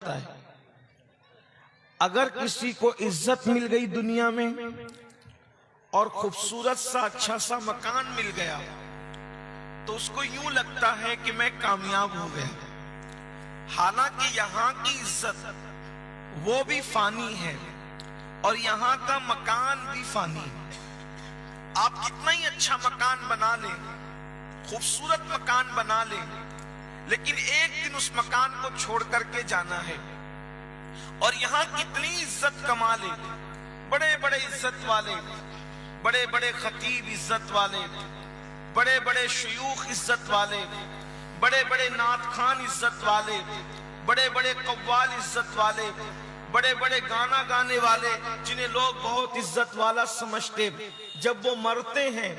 جاتا ہے. اگر کسی کو عزت مل گئی دنیا میں اور خوبصورت سا اچھا سا مکان مل گیا تو اس کو یوں لگتا ہے کہ میں کامیاب ہو گیا. حالانکہ یہاں کی عزت وہ بھی فانی ہے اور یہاں کا مکان بھی فانی ہے. آپ کتنا ہی اچھا مکان بنا لیں، خوبصورت مکان بنا لیں، لیکن ایک دن اس مکان کو چھوڑ کر کے جانا ہے. اور یہاں کتنی عزت کما لے، بڑے بڑے عزت والے، بڑے بڑے خطیب عزت والے، بڑے بڑے شیوخ عزت والے، بڑے بڑے نعت خوان عزت والے، بڑے بڑے قوال عزت والے، بڑے بڑے گانا گانے والے جنہیں لوگ بہت عزت والا سمجھتے، جب وہ مرتے ہیں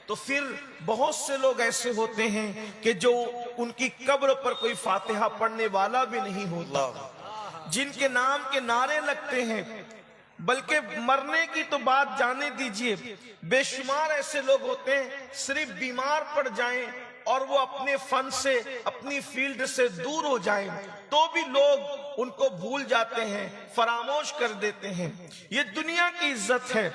تو پھر بہت سے لوگ ایسے ہوتے ہیں کہ جو ان کی قبر پر کوئی فاتحہ پڑھنے والا بھی نہیں ہوتا، جن کے نام کے نعرے لگتے ہیں. بلکہ مرنے کی تو بات جانے دیجئے، بے شمار ایسے لوگ ہوتے ہیں صرف بیمار پڑ جائیں اور وہ اپنے فن سے، اپنی فیلڈ سے دور ہو جائیں تو بھی لوگ ان کو بھول جاتے ہیں، فراموش کر دیتے ہیں. یہ دنیا کی عزت ہے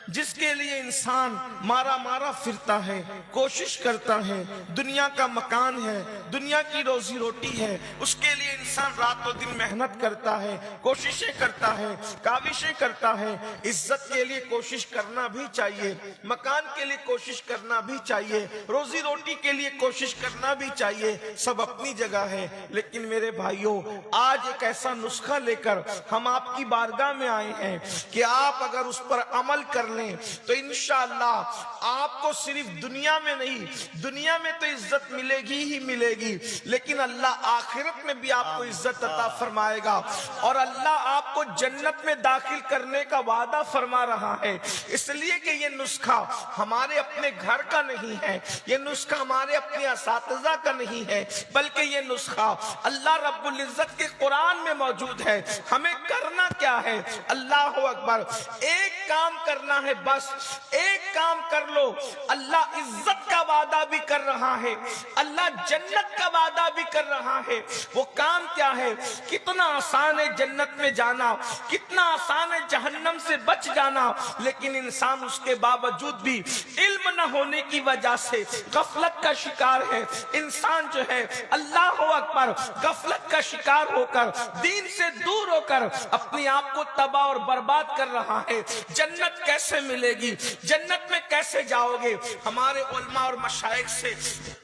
جس کے لیے انسان مارا مارا پھرتا ہے، کوشش کرتا ہے. دنیا کا مکان ہے، دنیا کی روزی روٹی ہے، اس کے لیے انسان رات و دن محنت کرتا ہے، کوششیں کرتا ہے، کاوشیں کرتا ہے. عزت کے لیے کوشش کرنا بھی چاہیے، مکان کے لیے کوشش کرنا بھی چاہیے، روزی روٹی کے لیے کوشش کرنا بھی چاہیے. سب اپنی جگہ ہے. لیکن میرے بھائیوں، آج ایک ایسا نسخہ لے کر ہم آپ کی بارگاہ میں آئے ہیں کہ آپ اگر اس پر عمل کر لیں تو انشاءاللہ آپ کو صرف دنیا میں نہیں، دنیا میں تو عزت ملے گی ہی ملے گی، لیکن اللہ آخرت میں بھی آپ کو عزت عطا فرمائے گا اور اللہ آپ کو جنت میں داخل کرنے کا وعدہ فرما رہا ہے. اس لیے کہ یہ نسخہ ہمارے اپنے گھر کا نہیں ہے، یہ نسخہ ہمارے اپنے اساتذہ کا نہیں ہے، بلکہ یہ نسخہ اللہ رب العزت کے قرآن میں موجود ہے. ہمیں کرنا کیا ہے؟ اللہ اکبر، ایک کام کرنا ہے، بس ایک کام کر لو. اللہ عزت کا وعدہ بھی کر رہا ہے، اللہ جنت کا وعدہ بھی کر رہا ہے. وہ کام کیا ہے؟ کتنا آسان ہے جنت میں جانا، کتنا آسان ہے جہنم سے بچ جانا، لیکن انسان اس کے باوجود بھی علم نہ ہونے کی وجہ سے غفلت کا شکار ہے. انسان جو ہے اللہ اکبر غفلت کا شکار ہو کر، دین سے دور ہو کر اپنے آپ کو تباہ اور برباد کر رہا ہے. جنت کیسے ملے گی؟ جنت میں کیسے جاؤ گے؟ ہمارے علماء اور مشائخ سے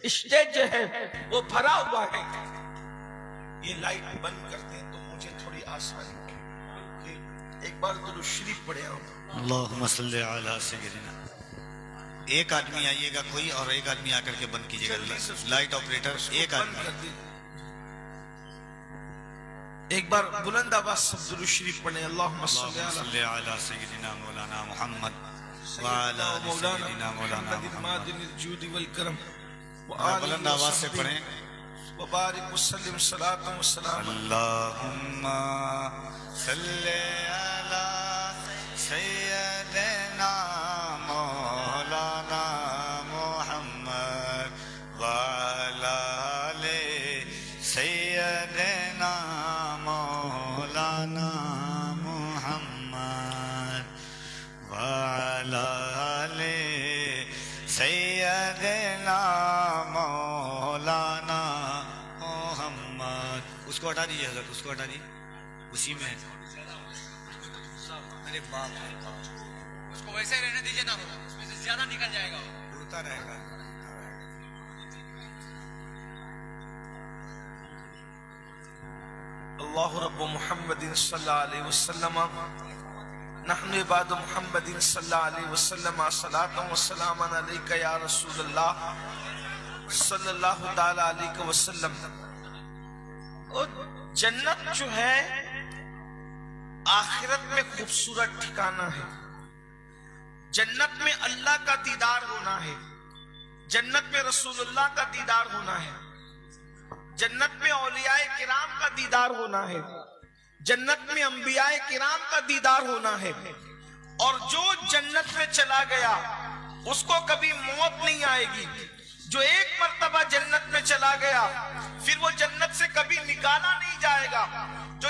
اسٹیج جو ہے وہ بھرا ہوا ہے. یہ لائٹ بند کر دیں تو مجھے تھوڑی آسانی کہ ایک بار درود شریف پڑھے ہوں. اللہم صلی علی سیدنا. ایک آدمی آئیے گا کوئی اور ایک آدمی آ کر کے بند کیجیے گا. لائٹ آپریٹر ایک آدمی. ایک بار بلند آواز سب درود شریف پڑھیں. اللہم صلی علی سیدنا مولانا محمد وعلی سیدنا مولانا محمد. بلند آواز سے پڑھیں. وبارک وسلم صلاۃ و سلام. اللہم صلی علی سیدنا مولانا محمد وعلی سیدنا مولانا محمد وعلی سیدنا مولانا محمد. اس کو ہٹا دیجیے حضرت، اس کو ہٹا دیجیے، اسی میں. ارے باپ ہے، اس کو ویسے رہنے دیجیے نا، اس میں سے زیادہ نکل جائے گا، اڑتا رہے گا. اللہ رب محمد صلی اللہ علیہ وسلم نحن عباد محمد صلی اللہ علیہ وسلم صلاۃ و سلام علیک یا رسول اللہ صلی اللہ تعالی علیہ وسلم. اور جنت جو ہے آخرت میں خوبصورت ٹھکانہ ہے. جنت میں اللہ کا دیدار ہونا ہے، جنت میں رسول اللہ کا دیدار ہونا ہے، جنت میں اولیاء کرام کا دیدار ہونا ہے، جنت میں انبیاء کرام کا دیدار ہونا ہے. اور جو جنت میں چلا گیا اس کو کبھی موت نہیں آئے گی. جو ایک مرتبہ جنت میں چلا گیا پھر وہ جنت سے کبھی نکالا نہیں جائے گا. جو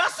10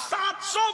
700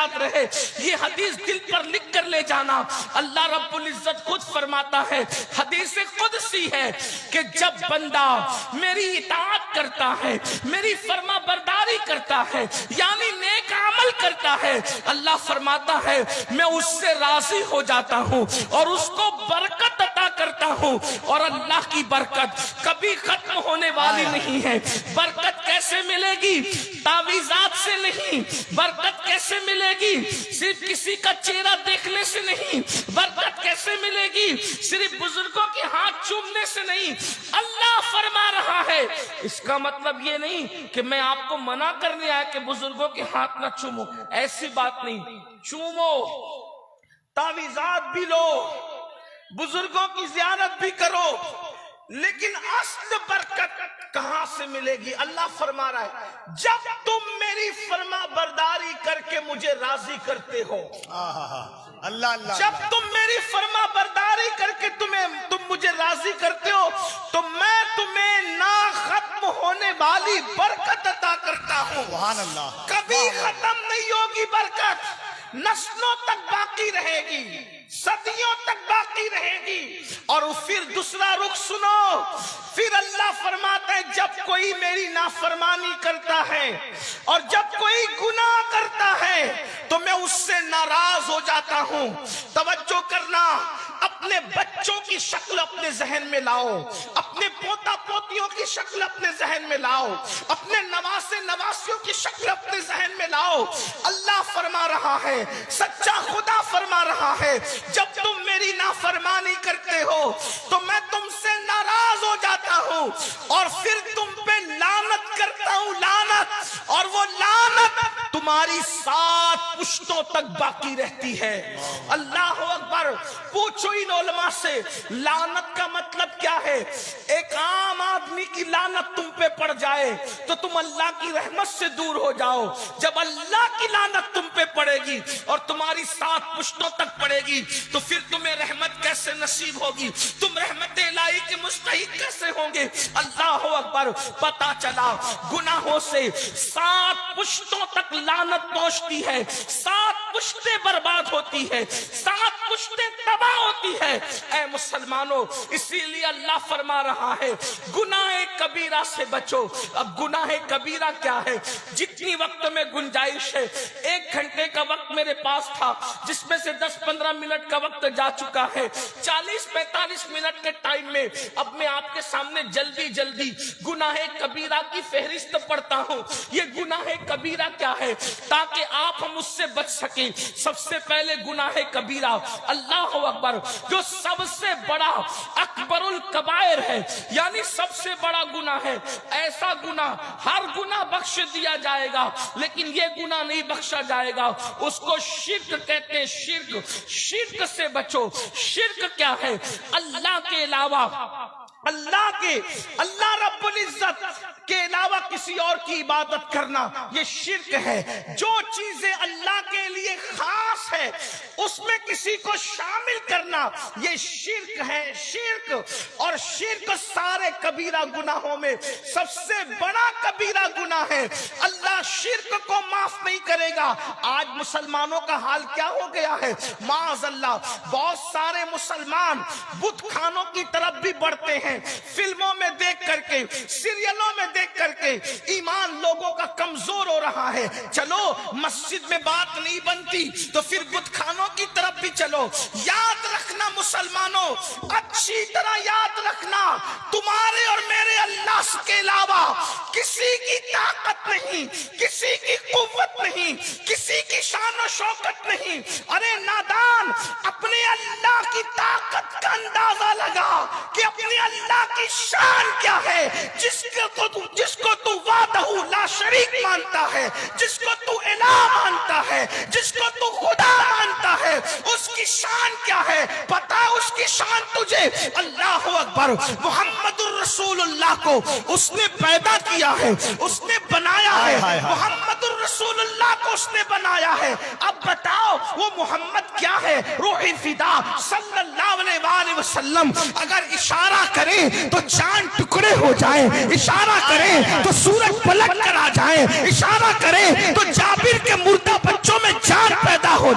یاد رہے، یہ حدیث دل پر لکھ کر لے جانا۔ اللہ رب العزت خود فرماتا ہے، حدیث قدسی ہے کہ جب بندہ میری اطاعت کرتا ہے، میری فرما برداری کرتا ہے، یعنی نیک عمل کرتا ہے، اللہ فرماتا ہے میں اس سے راضی ہو جاتا ہوں اور اس کو برکت عطا کرتا ہوں۔ اور اللہ کی برکت کبھی ختم ہونے والی نہیں ہے۔ برکت کیسے ملے گی؟ تعویذات سے نہیں۔ برکت کیسے ملے گی؟ صرف کسی کا چہرہ دیکھنے سے نہیں۔ برکت کیسے ملے گی؟ صرف بزرگوں کے ہاتھ چومنے سے نہیں۔ اللہ فرما رہا ہے، اس کا مطلب یہ نہیں کہ میں آپ کو منع کرنے آیا کہ بزرگوں کے ہاتھ نہ چومو، ایسی بات نہیں۔ چومو، تعویذات بھی لو، بزرگوں کی زیارت بھی کرو، لیکن اصل برکت کہاں سے ملے گی؟ اللہ فرما رہا ہے جب تم میری فرما برداری کر کے مجھے راضی کرتے ہو، اللہ اللہ، جب تم میری فرما برداری کر کے تم مجھے راضی کرتے ہو تو میں تمہیں نا ختم ہونے والی برکت عطا کرتا ہوں۔ سبحان اللہ، کبھی ختم نہیں ہوگی برکت، نسلوں تک باقی رہے گی، صدیوں تک باقی رہے گی۔ اور پھر دوسرا رخ سنو، پھر اللہ فرماتا ہے جب کوئی میری نافرمانی کرتا ہے اور جب کوئی گناہ کرتا ہے تو میں اس سے ناراض ہو جاتا ہوں۔ توجہ کرنا، اپنے بچوں کی شکل اپنے ذہن میں لاؤ، اپنے پوتا پوتیوں کی شکل اپنے ذہن میں لاؤ، اپنے نواسے نواسیوں کی شکل اپنے ذہن میں لاؤ۔ اللہ فرما رہا ہے، سچا خدا فرما رہا ہے جب تم میری نافرمانی کرتے ہو تو میں تم سے ناراض ہو جاتا ہوں اور پھر تم پہ لعنت کرتا ہوں، لعنت، اور وہ لعنت تمہاری 7 پشتوں تک باقی رہتی ہے۔ اللہ اکبر۔ پوچھو ان علماء سے لعنت کا مطلب کیا ہے؟ ایک عام آدمی کی لعنت تم پہ پڑ جائے تو تم اللہ کی رحمت سے دور ہو جاؤ۔ جب اللہ کی لعنت تم پہ پڑے گی اور تمہاری 7 پشتوں تک پڑے گی تو پھر تمہیں رحمت کیسے نصیب ہوگی؟ تم رحمت الہی کے مستحق کیسے ہوں گے؟ اللہ اکبر۔ پتا چلا گناہوں سے 7 پشتوں تک لعنت پہنچتی ہے، 7 پشتیں برباد ہوتی ہے، 7 پشتیں تباہ ہوتی ہے۔ اے مسلمانوں، اسی لیے اللہ فرما رہا ہے گناہ کبیرہ سے بچو۔ اب گناہ کبیرہ کیا ہے؟ جتنی وقت میں گنجائش ہے، 1 گھنٹے کا وقت میرے پاس تھا جس میں سے 10-15 منٹ کا وقت جا چکا ہے، 40-45 منٹ کے ٹائم میں اب میں آپ کے سامنے جلدی جلدی گناہ کبیرہ کی فہرست پڑھتا ہوں۔ یہ گناہ کبیرہ کیا ہے تاکہ آپ ہم اس سے بچ سکیں۔ سب سے پہلے گناہ کبیرہ، اللہ اکبر، جو سب سے بڑا اکبر الکبائر ہے، یعنی سب سے بڑا گناہ ہے۔ ایسا گناہ، ہر گناہ بخش دیا جائے گا لیکن یہ گناہ نہیں بخشا جائے گا، اس کو شرک کہتے ہیں۔ شرک سے بچو۔ شرک کیا ہے؟ اللہ کے علاوہ، اللہ رب العزت کے علاوہ کسی اور کی عبادت کرنا، یہ شرک ہے۔ جو چیزیں اللہ کے لیے خاص ہے اس میں کسی کو شامل کرنا، یہ شرک ہے۔ شرک، اور شرک سارے کبیرہ گناہوں میں سب سے بڑا کبیرہ گناہ ہے۔ اللہ شرک کو معاف نہیں کرے گا۔ آج مسلمانوں کا حال کیا ہو گیا ہے؟ معاذ اللہ، بہت سارے مسلمان بت خانوں کی طرف بھی بڑھتے ہیں، فلموں میں دیکھ کر کے، سیریلوں میں دیکھ کر کے ایمان لوگوں کا کمزور ہو رہا ہے۔ چلو مسجد میں بات نہیں بنتی تو پھر بت خانوں کی طرف بھی چلو۔ یاد رکھنا مسلمانوں، اچھی طرح یاد رکھنا، تمہارے اور میرے اللہ کے علاوہ کسی کی طاقت نہیں، کسی کی قوت نہیں، کسی کی شان و شوکت نہیں۔ ارے نادان، اپنے اللہ کی طاقت کا اندازہ لگا کہ اپنے اللہ کی شان کیا ہے، جس کو تو وحدہ لا شریک مانتا ہے، جس کو تو الہ مانتا ہے، جس کو تو خدا مانتا ہے، اس کی شان کیا ہے؟ پتا اس کی شان تجھے؟ اللہ اکبر۔ محمد الرسول اللہ کو اس نے پیدا کیا ہے، اس نے بنایا ہے، محمد الرسول اللہ کو اس نے بنایا ہے۔ اب بتاؤ وہ محمد کیا ہے؟ روح فدا صلی اللہ علیہ وآلہ وسلم اگر اشارہ کرے تو چاند ٹکڑے ہو جائیں، اشارہ کرے تو سورج پلٹ کر آ جائے، اشارہ کرے تو جابر کے مردہ بچوں میں جان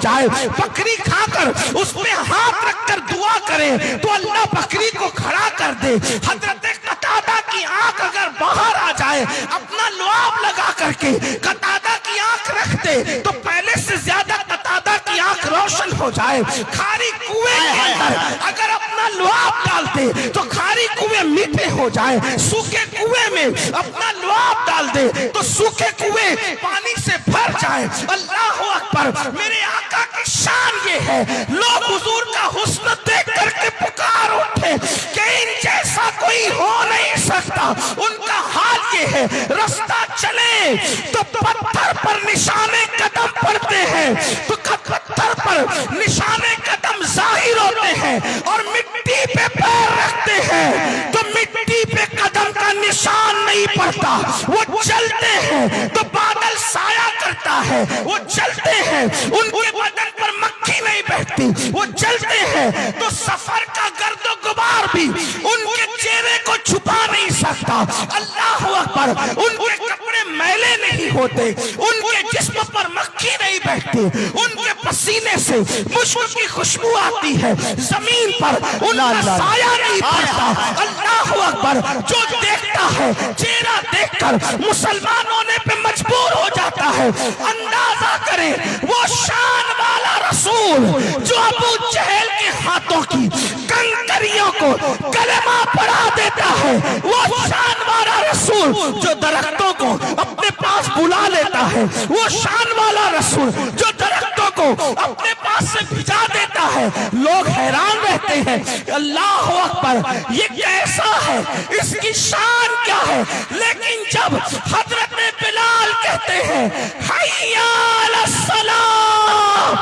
جائے, بکری کھا کر اس پہ ہاتھ رکھ کر دعا کرے تو اللہ بکری کو کھڑا کر دے. حضرت قتادہ کی آنکھ اگر باہر آ جائے, اپنا لعاب لگا کر کے قتادہ کی آنکھ رکھ دے تو پہلے سے زیادہ قتادہ کی آنکھ روشن ہو جائے. کھاری کنویں کے اندر اگر اپنا لعاب ڈال دے تو کھاری کنویں میٹھے ہو جائے. سوکھے کنویں میں اپنا لعاب ڈال دے تو سوکھے کنویں پانی سے بھر جائے. اللہ اکبر. میرے آقا کی شان یہ ہے, لوگ حضور کا حسن دیکھ کر کے پکار اٹھے کہ ان جیسا کوئی ہو نہیں سکتا. ان کا حال یہ ہے, رستہ چلے تو پتھر پر نشانے قدم پڑتے ہیں, تو پتھر پر نشانے قدم ظاہر ہوتے ہیں, اور مٹی پہ پیر رکھتے ہیں تو مٹی پہ قدم کا نشان نہیں پڑتا. وہ چلتے ہیں تو بادل سایہ کرتا ہے, وہ چلتے ہیں ان کے بدن پر مکھی نہیں بیٹھتی, وہ چلتے ہیں تو سفر کا گرد و غبار بھی ان کے چہرے کو چھپا نہیں سکتا. اللہ اکبر. ان کے کپڑے میلے نہیں ہوتے, ان کے جسم پر مکھی نہیں بیٹھتی, ان کے پسینے سے مشک کی خوشبو آتی ہے, زمین پر ان کا سایہ نہیں پڑتا. اللہ اکبر. جو دیکھتا ہے چہرہ دیکھ کر مسلمان ہونے پہ مجبور ہو جاتا ہے. اندازہ کریں وہ شان والا رسول جو ابو جہل کے ہاتھوں کی کنکریوں کو کلمہ پڑھا دیتا ہے, وہ شان والا رسول جو درختوں کو اپنے پاس بلا لیتا ہے, وہ شان والا رسول جو درختوں کو اپنے پاس سے بھجا دیتا ہے. لوگ حیران رہتے ہیں, اللہ اکبر یہ کیسا ہے, اس کی شان کیا ہے. لیکن جب حضرت بلال کہتے ہیں حی علی الصلاۃ,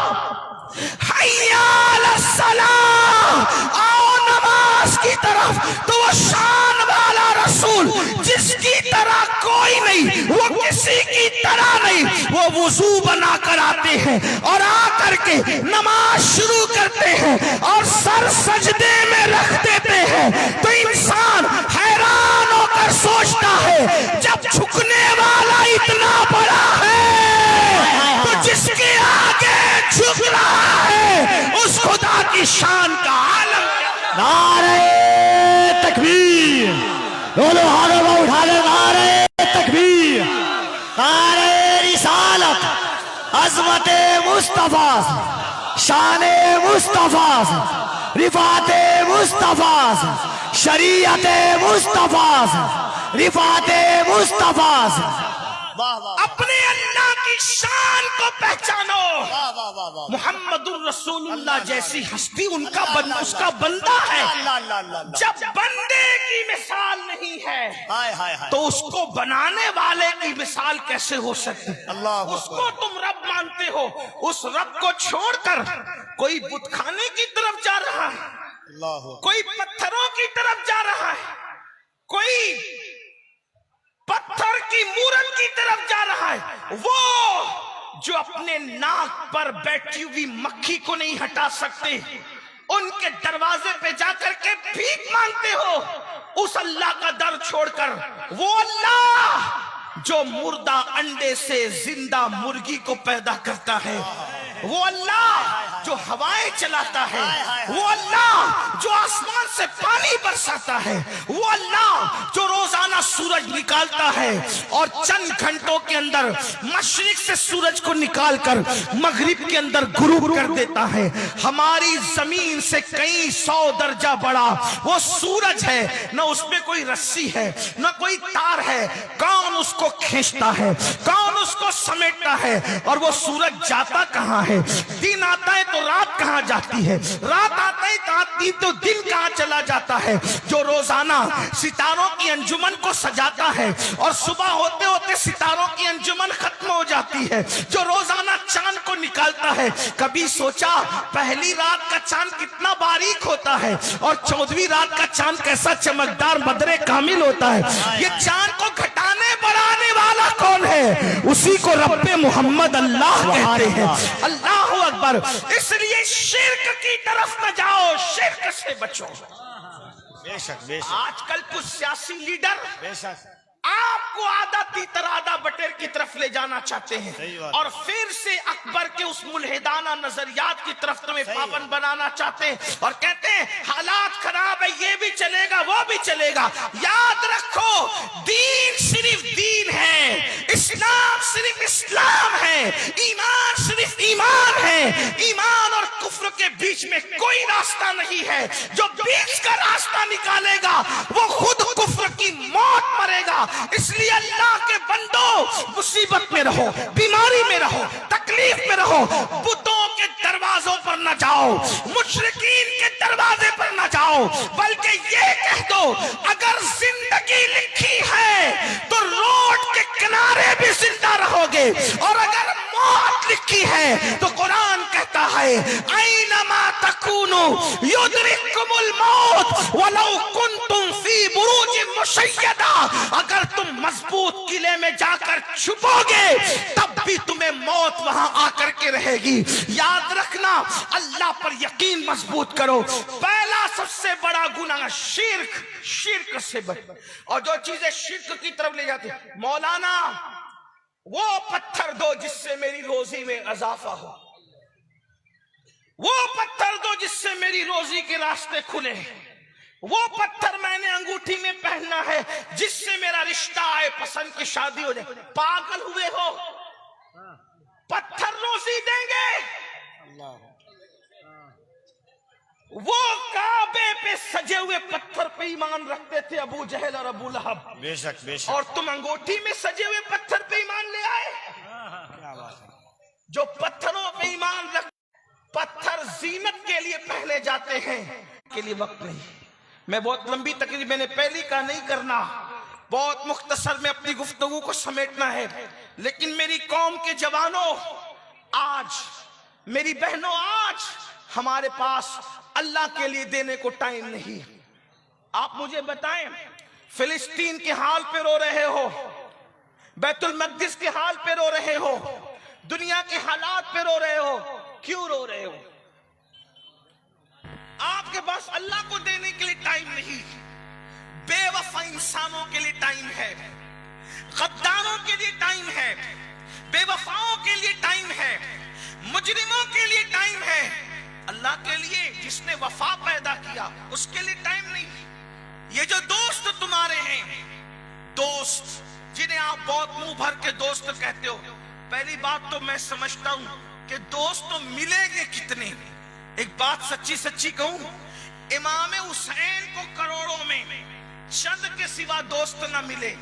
حی علی الصلاۃ, آؤ نماز کی طرف, تو وہ شان والا رسول جس کی طرح کوئی نہیں, وہ کسی کی طرح نہیں, وہ وضو بنا کر آتے ہیں اور آ کر کے نماز شروع کرتے ہیں اور سر سجدے میں رکھ دیتے ہیں. تو انسان حیران ہو کر سوچتا ہے جب جھکنے والا اتنا بڑا ہے تو جس کے آگے جھک رہا ہے اس خدا کی شان کا عالم. نعرہ تکبیر, دونوں ہاتھوں کو اٹھا لے. نعرہ تکبیر, نعرہ رسالت, عظمت مصطفیٰ, شان مصطفیٰ, رفعت مصطفیٰ, شریعت مصطفیٰ, رفعت مصطفیٰ. اپنے اللہ کی شان کو پہچانو. محمد الرسول اللہ جیسی ہستی ان کا اس کا بندہ ہے. جب بندے کی مثال نہیں ہے تو اس کو بنانے والے کی مثال کیسے ہو سکتی. اس کو تم رب مانتے ہو, اس رب کو چھوڑ کر کوئی بت خانے کی طرف جا رہا ہے, کوئی پتھروں کی طرف جا رہا ہے, کوئی پتھر کی مورت کی طرف جا رہا ہے. وہ جو اپنے ناک پر بیٹھی ہوئی مکھی کو نہیں ہٹا سکتے, ان کے دروازے پہ جا کر کے بھیک مانگتے ہو اس اللہ کا در چھوڑ کر. وہ اللہ جو مردہ انڈے سے زندہ مرغی کو پیدا کرتا ہے, وہ اللہ جو ہوائیں چلاتا ہے, وہ اللہ جو آسمان سے پانی برساتا ہے, وہ اللہ جو روزانہ سورج نکالتا ہے اور چند گھنٹوں کے اندر مشرق سے سورج کو نکال کر مغرب کے اندر غروب کر دیتا ہے. ہماری زمین سے کئی 100 درجہ بڑا وہ سورج ہے, نہ اس میں کوئی رسی ہے نہ کوئی تار ہے. کون اس کو کھینچتا ہے, کون اس کو سمیٹتا ہے, اور وہ سورج جاتا کہاں ہے. دن آتا ہے تو رات کہاں جاتی ہے, رات آتی تو دن کہاں چلا جاتا ہے. جو روزانہ ستاروں کی انجمن کو سجاتا ہے اور صبح ہوتے ہوتے ستاروں کی انجمن ختم ہو جاتی ہے, جو روزانہ چاند کو نکالتا ہے. کبھی سوچا پہلی رات کا چاند کتنا باریک ہوتا ہے اور 14ویں رات کا چاند کیسا چمکدار بدر کامل ہوتا ہے. یہ چاند کو گھٹانے بڑھانے والا کون ہے, اسی کو رب محمد اللہ کہتے ہیں. اللہ اکبر. اس لیے شرک کی طرف نہ جاؤ, شرک سے بچو. بے شک بے شک. آج کل کچھ سیاسی لیڈر بے شک آپ کو آدھا تیتر آدھا بٹیر کی طرف لے جانا چاہتے ہیں اور پھر سے اکبر کے اس ملحدانہ نظریات کی طرف تمہیں پابند بنانا چاہتے ہیں اور کہتے ہیں حالات خراب ہے، یہ بھی چلے گا وہ بھی چلے گا۔ یاد رکھو دین صرف دین ہے، اسلام صرف اسلام ہے، ایمان صرف ایمان ہے، ایمان اور کفر کے بیچ میں کوئی راستہ نہیں ہے۔ جو بیچ کا راستہ نکالے گا وہ خود کفر کی موت مرے گا۔ اس لیے اللہ کے بندو مصیبت میں رہو، بیماری میں رہو، تکلیف میں رہو، بتوں کے دروازوں پر نہ جاؤ، مشرکین کے دروازے پر نہ جاؤ، بلکہ یہ کہہ دو اگر زندگی لکھی ہے تو روڈ کے کنارے بھی زندہ رہو گے، اور اگر موت لکھی ہے تو قرآن کہتا ہے اینما تکونوا یدرککم الموت ولو کنتم فی بروج مشیدہ، اگر تم مضبوط قلعے میں جا کر چھپو گے تب بھی تمہیں موت وہاں آ کر کے رہے گی۔ یاد رکھنا اللہ پر یقین مضبوط کرو۔ پہلا سب سے بڑا گناہ شرک سے بچ، اور جو چیزیں شرک کی طرف لے جاتی ہیں، مولانا وہ پتھر دو جس سے میری روزی میں اضافہ ہو، وہ پتھر دو جس سے میری روزی کے راستے کھلے، وہ پتھر میں نے انگوٹھی میں پہننا ہے جس سے میرا رشتہ آئے، پسند کی شادی ہو جائے۔ پاگل ہوئے ہو؟ پتھر روزی دیں گے؟ وہ کعبے پہ سجے ہوئے پتھر پہ ایمان رکھتے تھے ابو جہل اور ابو لہب، بے شک بے شک، اور تم انگوٹھی میں سجے ہوئے پتھر پہ ایمان لے آئے۔ کیا بات ہے۔ جو پتھروں پہ ایمان رکھ، پتھر زینت کے لیے پہنے جاتے ہیں، کے لیے وقت نہیں۔ میں بہت لمبی تقریر میں نے پہلی کا نہیں کرنا، بہت مختصر میں اپنی گفتگو کو سمیٹنا ہے، لیکن میری قوم کے جوانوں، آج میری بہنوں، آج ہمارے پاس اللہ کے لیے دینے کو ٹائم نہیں۔ آپ مجھے بتائیں، فلسطین کے حال پہ رو رہے ہو، بیت المقدس کے حال پہ رو رہے ہو، دنیا کے حالات پہ رو رہے ہو، کیوں رو رہے ہو؟ آپ کے پاس اللہ کو دینے کے لیے ٹائم نہیں، بے وفا انسانوں کے لیے ٹائم ہے، غداروں کے لیے ٹائم ہے، بے وفاؤں کے لیے ٹائم ہے، مجرموں کے لیے ٹائم ہے۔ اللہ کے لیے جس نے وفا پیدا کیا اس کے لیے ٹائم نہیں۔ یہ جو دوست تمہارے ہیں، دوست جنہیں آپ بہت منہ بھر کے دوست کہتے ہو، پہلی بات تو میں سمجھتا ہوں کہ دوست تو ملیں گے کتنے۔ ایک بات سچی کہوں، امام حسین کو کروڑوں میں چند کے سوا دوست نہ ملے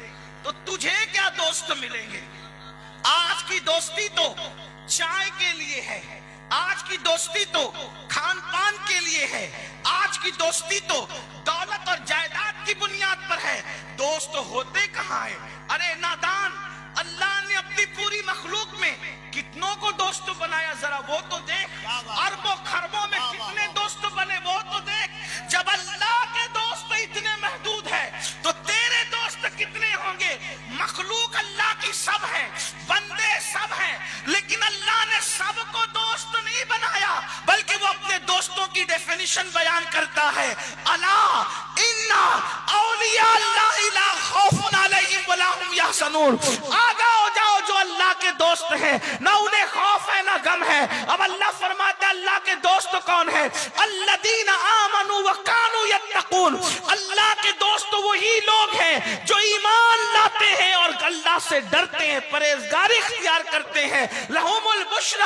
تو تجھے کیا دوست ملیں گے؟ آج کی دوستی تو چائے کے لیے ہے، آج کی دوستی تو کھان پان کے لیے ہے، آج کی دوستی تو دولت اور جائیداد کی بنیاد پر ہے۔ دوست ہوتے کہاں ہیں؟ ارے نادان، اللہ نے اپنی پوری مخلوق میں کتنوں کو دوست بنایا، ذرا وہ تو دیکھ۔ اربوں خربوں میں کتنے دوست بنے وہ تو دیکھ۔ جب اللہ کے دوست اتنے محدود ہے تو تیرے دوست کتنے ہوں گے؟ مخلوق اللہ کی سب ہے، بندے سب ہیں، لیکن اللہ نے سب کو دوست نہیں بنایا، بلکہ وہ اپنے دوستوں کی ڈیفینیشن بیان کرتا ہے، الا ان اولیاء اللہ لا خوف علیہم ولا هم یحزنون۔ آگاہ ہو جاؤ، جو اللہ کے دوست ہیں نہ انہیں خوف ہے نہ غم ہے۔ اب اللہ فرماتا ہے اللہ کے دوست کون ہے؟ الذین آمنوا وکانوا یتقون۔ اللہ کے دوست وہی لوگ ہیں جو ایمان لاتے ہیں اور اللہ سے ڈرتے ہیں، پرہیزگاری اختیار کرتے ہیں۔ لہم البشری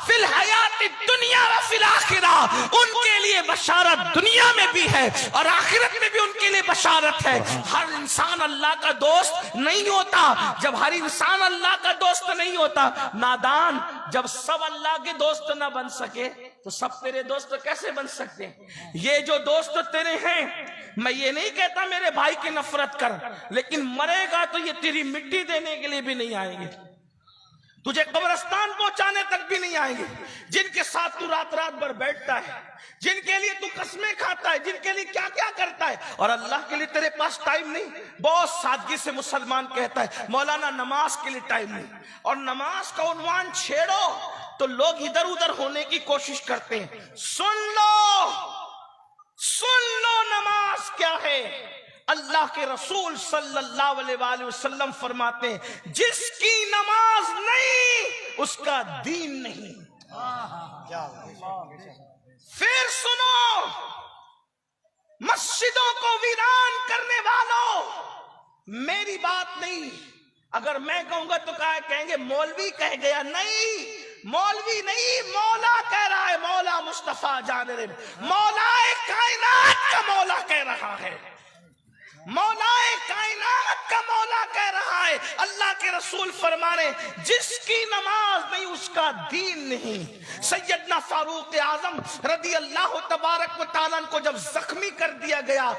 فی الحیات الدنیا و فی الآخرہ، ان کے لیے بشارت دنیا میں بھی ہے اور آخرت میں بھی ان کے لیے بشارت ہے۔ ہر انسان اللہ کا دوست نہیں ہوتا۔ جب ہر انسان اللہ کا دوست نہیں ہوتا، نادان، جب سب اللہ کے دوست نہ بن سکے تو سب تیرے دوست کیسے بن سکتے ہیں؟ یہ جو دوست تیرے ہیں، میں یہ نہیں کہتا میرے بھائی کی نفرت کر، لیکن مرے گا تو یہ تیری مٹی دینے کے لیے بھی نہیں آئیں گے، تجھے قبرستان پہنچانے تک بھی نہیں آئیں گے۔ جن کے ساتھ تو رات بھر بیٹھتا ہے، جن کے لیے تو قسمیں کھاتا ہے، جن کے لیے کیا کیا کرتا ہے، اور اللہ کے لیے تیرے پاس ٹائم نہیں۔ بہت سادگی سے مسلمان کہتا ہے مولانا نماز کے لیے ٹائم نہیں، اور نماز کا عنوان چھیڑو تو لوگ ادھر ادھر ہونے کی کوشش کرتے ہیں۔ سن لو نماز کیا ہے، اللہ کے رسول صلی اللہ علیہ وسلم فرماتے ہیں جس کی نماز نہیں اس کا دین نہیں. پھر سنو، مسجدوں کو ویران کرنے والوں، میری بات نہیں. اگر میں کہوں گا تو کہیں گے مولوی کہہ گیا. نہیں، مولوی نہیں، مولا کہہ رہا ہے. مولا مصطفیٰ جانب، مولا کائنات کا مولا کہہ رہا ہے. مولا کائنات کا مولا کہہ رہا ہے. اللہ کے رسول فرما رہے جس کی نماز نہیں اس کا دین نہیں. سیدنا فاروق اعظم رضی اللہ تبارک و تعالیٰ کو جب زخمی کر دیا گیا،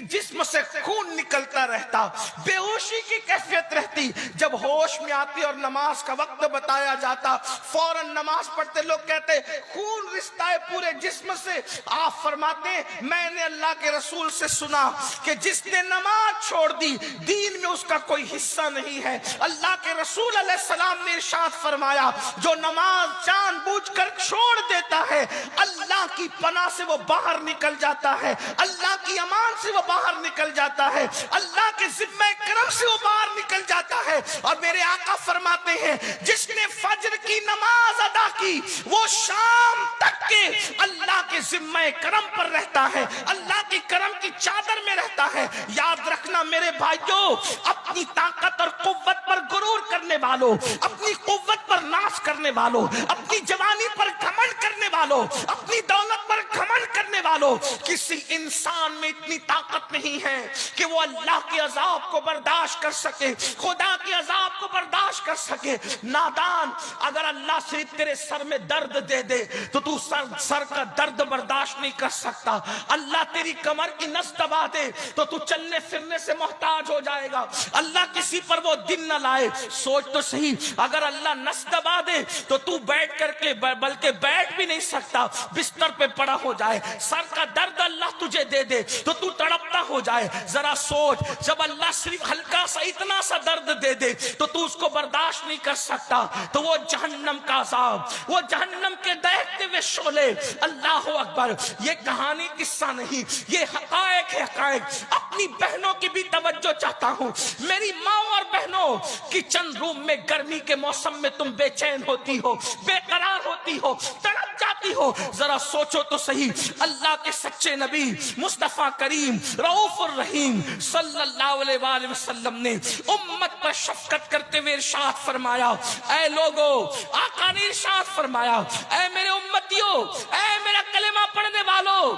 جسم سے خون نکلتا رہتا، بے ہوشی کی کیفیت رہتی، جب ہوش میں آتی اور نماز کا وقت بتایا جاتا فوراً نماز پڑھتے. لوگ کہتے خون رستا ہے پورے جسم سے. آپ فرماتے ہیں میں نے اللہ کے رسول سے سنا کہ جس نے نماز چھوڑ دی دین میں اس کا کوئی حصہ نہیں ہے. اللہ کے رسول علیہ السلام نے ارشاد فرمایا جو نماز جان بوجھ کر چھوڑ دیتا ہے اللہ کی پناہ سے وہ باہر نکل جاتا ہے، اللہ کی امان سے وہ باہر نکل جاتا ہے، اللہ کے ذمہ کرم سے وہ باہر نکل جاتا ہے. اور میرے آقا فرماتے ہیں جس نے فجر کی نماز ادا کی وہ شام تک کے اللہ کے ذمہ کرم پر رہتا ہے، اللہ کی کرم کی چادر میں رہتا ہے. یاد رکھنا میرے بھائیوں، اپنی طاقت اور قوت پر غرور کرنے والوں، اپنی قوت پر ناز کرنے والوں، اپنی جوانی پر گھمنڈ کرنے والوں، اپنی دولت پر گھمنڈ کرنے والوں، کسی انسان میں اتنی طاقت نہیں ہے کہ وہ اللہ کے عذاب کو برداشت کر سکے، خدا کے عذاب کو برداشت کر سکے. نادان، اگر اللہ صرف تیرے سر میں درد دے دے تو تو سر کا درد برداشت نہیں کر سکتا. اللہ تیری کمر کی نس دبا دے تو تو چلنے پھرنے سے محتاج ہو جائے گا. اللہ کسی پر وہ دن نہ لائے. سوچ تو صحیح، اگر اللہ نس دبا دے تو تو بیٹھ کر کے بلکہ بیٹھ بھی نہیں سکتا، بستر پہ پڑا ہو جائے. سر کا درد اللہ تجھے دے دے تو تو تڑپتا ہو جائے. ذرا سوچ، جب اللہ صرف ہلکا سا اتنا سا درد دے دے تو تو اس کو برداشت نہیں کر سکتا. تو وہ جہنم کا عذاب، وہ جہنم کے دہتے ہوئے شعلے. اللہ اکبر، یہ کہانی قصہ نہیں، یہ حقائق ہے. حقائق. اپنی بہنوں کی بھی توجہ چاہتا ہوں. میری ماں اور بہنوں، کچن روم میں گرمی کے موسم میں تم بے چین ہوتی ہو، بے قرار ہوتی ہو، تڑپ جاتی ہو. ذرا سوچو تو صحیح، اللہ کے سچے نبی مصطفیٰ کریم رؤوف الرحیم صلی اللہ علیہ وآلہ وسلم نے امت پر شفقت کرتے ہوئے ارشاد فرمایا، اے لوگو، آقا نے ارشاد فرمایا اے میرے امتیوں، اے میرا کلمہ پڑھنے والوں،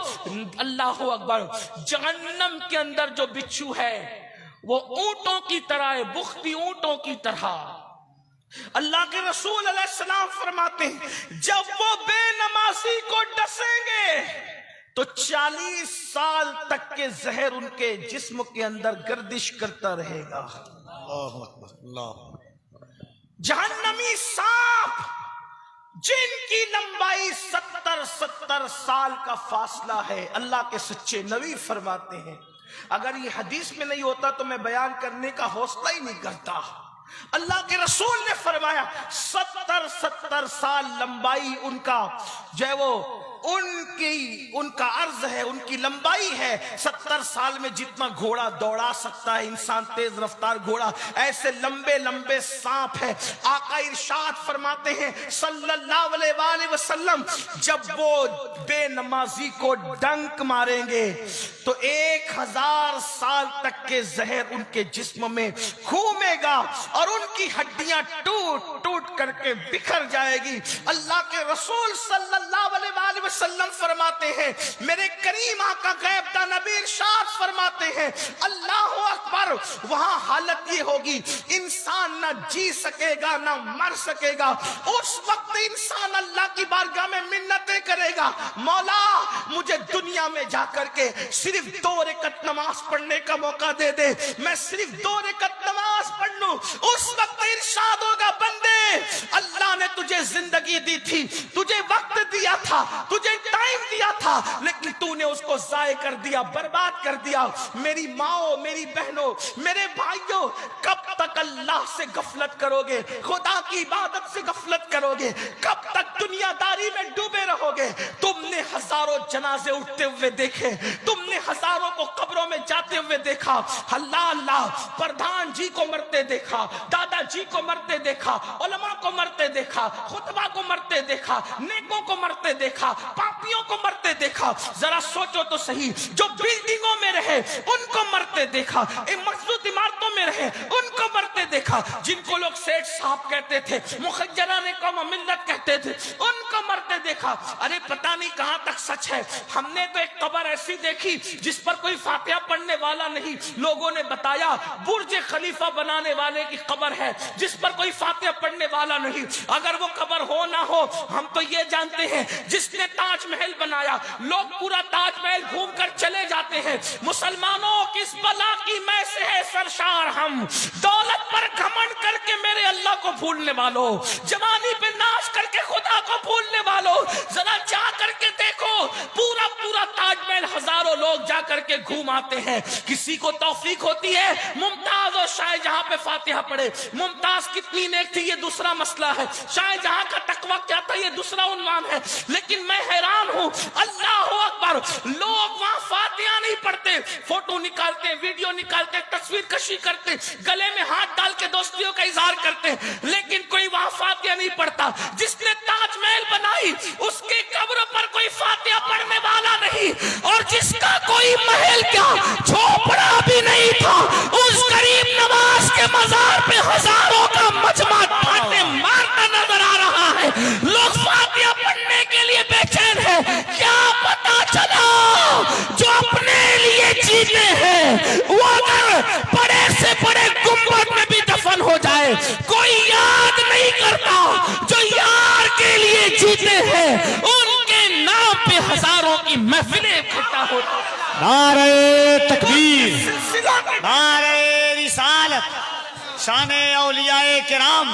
اللہ اکبر، جہنم کے اندر جو بچھو ہے وہ اونٹوں کی طرح ہے، بختی اونٹوں کی طرح. اللہ کے رسول علیہ السلام فرماتے ہیں جب وہ بے نمازی کو ڈسیں گے تو 40 سال تک کے زہر ان کے جسم کے اندر گردش کرتا رہے گا. اللہ اکبر، اللہ. جہنمی سانپ جن کی لمبائی 70 سال کا فاصلہ ہے، اللہ کے سچے نبی فرماتے ہیں اگر یہ حدیث میں نہیں ہوتا تو میں بیان کرنے کا حوصلہ ہی نہیں کرتا. اللہ کے رسول نے فرمایا 70 سال لمبائی ان کا جو ہے وہ ان کا عرض ہے، ان کی لمبائی ہے. 70 سال میں جتنا گھوڑا دوڑا سکتا ہے انسان، تیز رفتار گھوڑا، ایسے لمبے لمبے سانپ ہے. آقا ارشاد فرماتے ہیں صلی اللہ علیہ وآلہ وسلم جب وہ بے نمازی کو ڈنک ماریں گے تو 1000 سال تک کے زہر ان کے جسم میں گھومے گا اور ان کی ہڈیاں ٹوٹ ٹوٹ کر کے بکھر جائے گی. اللہ کے رسول صلی اللہ علیہ وآلہ وسلم فرماتے ہیں، میرے کریم آقا غیب دا نبی ارشاد فرماتے ہیں اللہ اکبر، وہاں حالت یہ ہوگی انسان نہ جی سکے گا نہ مر سکے گا. اس وقت انسان اللہ کی بارگاہ میں منتیں کرے گا، مولا مجھے دنیا میں جا کر کے صرف 2 رکعت نماز پڑھنے کا موقع دے دے، میں صرف 2 رکعت نماز پڑھ لوں. اس وقت ارشاد ہوگا بندے اللہ نے تجھے زندگی دی تھی، تجھے وقت دیا تھا، تجھے ٹائم دیا تھا، لیکن تو نے اس کو ضائع کر دیا، برباد کر دیا. میری ماں، میری بہنوں، میرے بھائیوں، کب تک اللہ سے غفلت کرو گے، خدا کی عبادت سے غفلت کرو گے، کب تک دنیا داری میں ڈوبے رہو رہو گے. تم نے ہزاروں جنازے اٹھتے ہوئے دیکھے, تم نے ہزاروں کو قبروں میں جاتے ہوئے دیکھا. اللہ اللہ, پردھان جی کو مرتے دیکھا, دادا جی کو مرتے دیکھا, علماء کو مرتے دیکھا, خطبہ کو مرتے دیکھا, نیکوں کو مرتے دیکھا, پاپیوں کو مرتے دیکھا. ذرا سوچو تو صحیح, جو بلڈنگوں میں رہے ان کو مرتے دیکھا, مضبوط عمارتوں میں رہے ان کو مرتے دیکھا, جن کو لوگ سیٹ صاحب کہتے تھے, مخجران قوم ملت کہتے تھے, ان کو مرتے دیکھا. ارے پتہ نہیں کہاں تک سچ ہے. ہم نے تو ایک قبر ایسی دیکھی جس پر کوئی فاتحہ پڑھنے والا نہیں. لوگوں نے بتایا برج خلیفہ بنانے والے کی قبر ہے جس پر کوئی فاتحہ پڑھنے والا نہیں. اگر وہ قبر ہو نہ ہو, ہم تو یہ جانتے ہیں جس نے تاج محل بنایا, لوگ پورا تاج محل گھوم کر چلے جاتے ہیں. مسلمانوں کس بلا کی میں سے ہے سرشار ہم, دولت پر گھمنڈ کر کے میرے اللہ کو بھولنے والوں, جوانی پہ ناش کر کے خدا کو بھولنے والوں, ذرا جا کر کے دیکھو پورا پورا تاج محل ہزاروں لوگ جا کر کے گھوم آتے ہیں. کسی کو توفیق ہوتی ہے ممتاز اور شاہ جہاں پہ فاتحہ پڑھے. ممتاز کتنی نیک تھی یہ دوسرا مسئلہ ہے, شاہ جہاں کا تقویٰ کیا تھا یہ دوسرا عنوان ہے. لیکن میں حیران ہوں, اللہ اکبر, لوگ وہاں فاتحہ نہیں پڑھتے, فوٹو نکالتے, ویڈیو نکالتے, تصویر کشی کرتے, گلے میں ہاتھ ڈال کے دوستیوں کا اظہار کرتے, لیکن کوئی وہاں فاتحہ نہیں پڑھتا. جس نے تاج محل بنائی اس کے قبر پر کوئی فاتحہ پڑھنے والا نہیں, اور جس کا کوئی محل کیا جھوپڑا بھی نہیں تھا, اس غریب نواز کے مزار پہ ہزاروں کا مجمع پھاٹے مارتا نظر آ رہا ہے. لوگ فاتحہ پڑھنے کے لیے بے چین ہے. کیا پتا چلا جو اپنے لیے جیتے ہیں وہ اگر بڑے سے بڑے گنبد میں بھی دفن ہو جائے کوئی یاد نہیں کرتا. جو یار کے لیے جیتے ہیں ان کے نام پہ ہزاروں کی محفلیں اکٹھا ہوتی. نعرہ تکبیر, نعرہ رسالت, شان اولیاء کرام,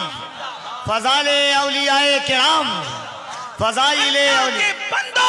فضائل اولیاء کرام, فضائل اولیاء. بندو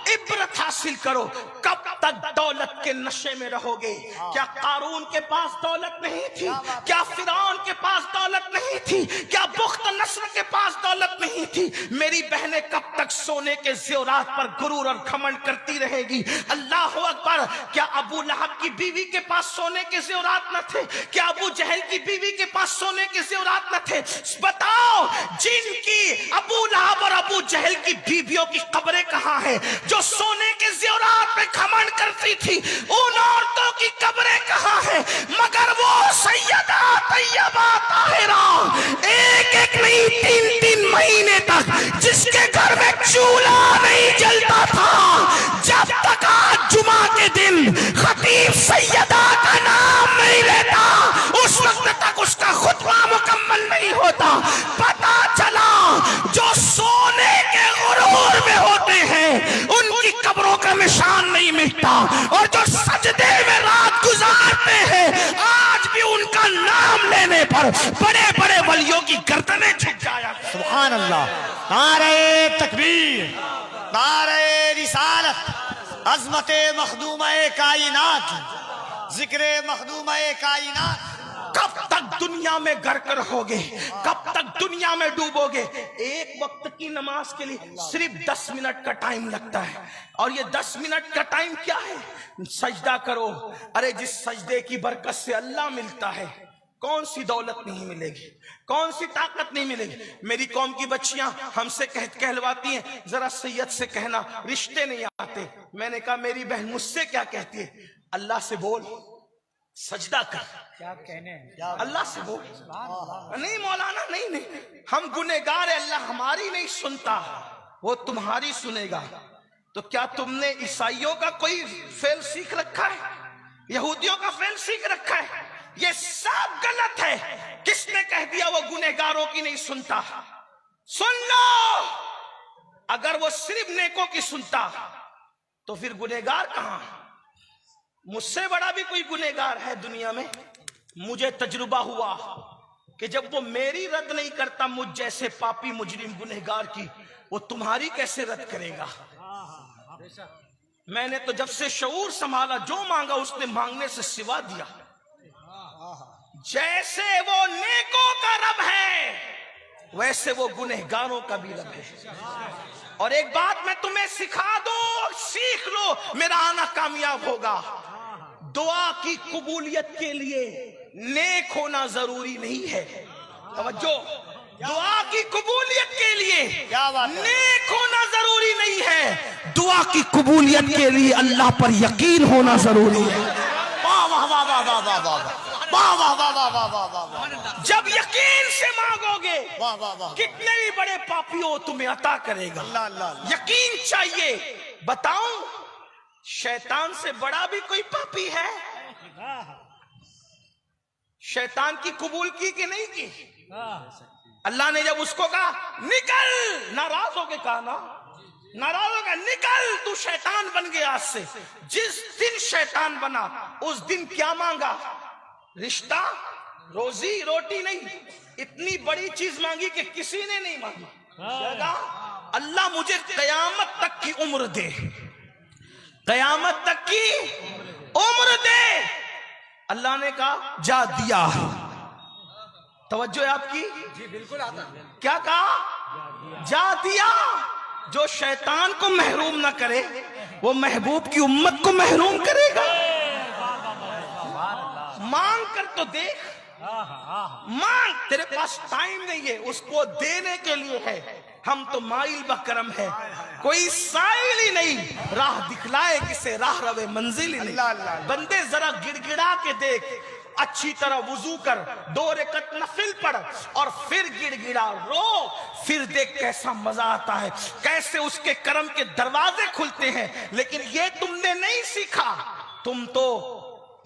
عبرت حاصل کرو. کب تک دولت کے نشے میں رہو گے؟ کیا قارون کے پاس دولت نہیں تھی؟ کیا فرعون کے پاس دولت نہیں تھی؟ کیا بخت نصر کے پاس دولت نہیں تھی؟ میری بہنیں کب تک سونے کے زیورات پر غرور اور گھمنڈ کرتی رہے گی؟ اللہ اکبر. کیا ابو لہب کی بیوی کے پاس سونے کے زیورات نہ تھے؟ کیا ابو جہل کی بیوی کے پاس سونے کے زیورات نہ تھے؟ بتاؤ, جن کی ابو لہب اور ابو جہل کی بیویوں کی قبریں کہاں ہیں جو سونے کے زیورات پہ گھمنڈ کرتی تھی؟ ان عورتوں کی قبریں کہاں ہیں؟ مگر وہ سیدہ طیبہ طاہرہ ایک ایک نہیں 3 مہینے تک جس کے گھر میں چولہا نہیں جلتا تھا, جب تک آج جمعہ کے دن خطیب سیدہ کا نام نہیں لیتا اس وقت تک اس کا خطبہ مکمل نہیں ہوتا. پتا چلا جو سونے کے غرور میں ہوتے ہیں ان کی قبروں کا نشان نہیں مٹتا, اور جو سجدے میں رات گزارتے ہیں آج بھی ان کا نام لینے پر بڑے بڑے ولیوں کی گردنیں جھک جایا. سبحان اللہ. نعرہ تکبیر, نعرہ رسالت, عظمت مخدومہ کائنات, ذکر مخدومہ کائنات. کب تک دنیا میں غرق رہو گے؟ کب تک دنیا میں ڈوبو گے؟ ایک وقت کی نماز کے لیے صرف 10 منٹ کا ٹائم لگتا ہے, اور یہ 10 منٹ کا ٹائم کیا ہے؟ سجدہ کرو. ارے جس سجدے کی برکت سے اللہ ملتا ہے, کون سی دولت نہیں ملے گی, کون سی طاقت نہیں ملے گی. میری قوم کی بچیاں ہم سے کہلواتی ہیں ذرا سید سے کہنا رشتے نہیں آتے. میں نے کہا میری بہن مجھ سے کیا کہتی ہے؟ اللہ سے بول, سجدہ کر, کیا کہنے ہیں؟ اللہ سے بول. نہیں مولانا, نہیں, ہم گنہگار ہیں, اللہ ہماری نہیں سنتا, وہ تمہاری سنے گا. تو کیا تم نے عیسائیوں کا کوئی فعل سیکھ رکھا ہے؟ یہودیوں کا فعل سیکھ رکھا ہے؟ یہ سب غلط ہے. کس نے کہہ دیا وہ گنہگاروں کی نہیں سنتا؟ سن لو, اگر وہ صرف نیکوں کی سنتا تو پھر گنہگار کہاں؟ مجھ سے بڑا بھی کوئی گنہگار ہے دنیا میں؟ مجھے تجربہ ہوا کہ جب وہ میری رد نہیں کرتا مجھ جیسے پاپی مجرم گنہگار کی, وہ تمہاری کیسے رد کرے گا؟ میں نے تو جب سے شعور سنبھالا جو مانگا اس نے مانگنے سے سوا دیا. جیسے وہ نیکوں کا رب ہے ویسے وہ گنہگاروں کا بھی رب ہے. اور ایک بات میں تمہیں سکھا دوں، سیکھ لو، میرا آنا کامیاب ہوگا۔ دعا کی قبولیت کے لیے نیک ہونا ضروری نہیں ہے۔ توجہ، دعا کی قبولیت کے لیے کیا بات ہے؟ نیک ہونا ضروری نہیں ہے، دعا کی قبولیت کے لیے اللہ پر یقین ہونا ضروری ہے۔ واہ واہ واہ واہ واہ واہ واہ واہ واہ واہ واہ واہ واہ واہ واہ جب یقین سے مانگو گے واہ واہ واہ کتنے بھی بڑے پاپی ہو تمہیں عطا کرے گا۔ اللہ اللہ اللہ۔ یقین چاہیے۔ بتاؤں شیطان سے بڑا بھی کوئی پاپی ہے؟ شیطان کی قبول کی کہ نہیں کی؟ اللہ نے جب اس کو کہا نکل، ناراض ہو کے کہا نا، ناراض ہو کے نکل، تو شیطان بن گیا آج سے۔ جس دن شیطان بنا اس دن کیا مانگا؟ رشتہ، روزی روٹی نہیں، اتنی بڑی چیز مانگی کہ کسی نے نہیں مانگی۔ کہا اللہ مجھے قیامت تک کی عمر دے، قیامت تک کی عمر دے۔ اللہ نے کہا جا دیا۔ توجہ ہے آپ کی؟ جی بالکل آتا ہے۔ کیا کہا؟ جا دیا۔ جو شیطان کو محروم نہ کرے وہ محبوب کی امت کو محروم کرے گا۔ مانگ کر تو دیکھ، مانگ، تیرے پاس ٹائم نہیں ہے، اس کو دینے کے لیے ہے۔ ہم تو مائل بکرم ہے، کوئی سائل ہی نہیں، راہ دکھلائے کسے راہ روے منزل ہی نہیں۔ بندے ذرا گڑ گڑا کے دیکھ، اچھی طرح وضو کر، 2 رکعت نفل پڑھ اور پھر گڑ گڑا رو، پھر دیکھ کیسا مزہ آتا ہے، کیسے اس کے کرم کے دروازے کھلتے ہیں۔ لیکن یہ تم نے نہیں سیکھا، تم تو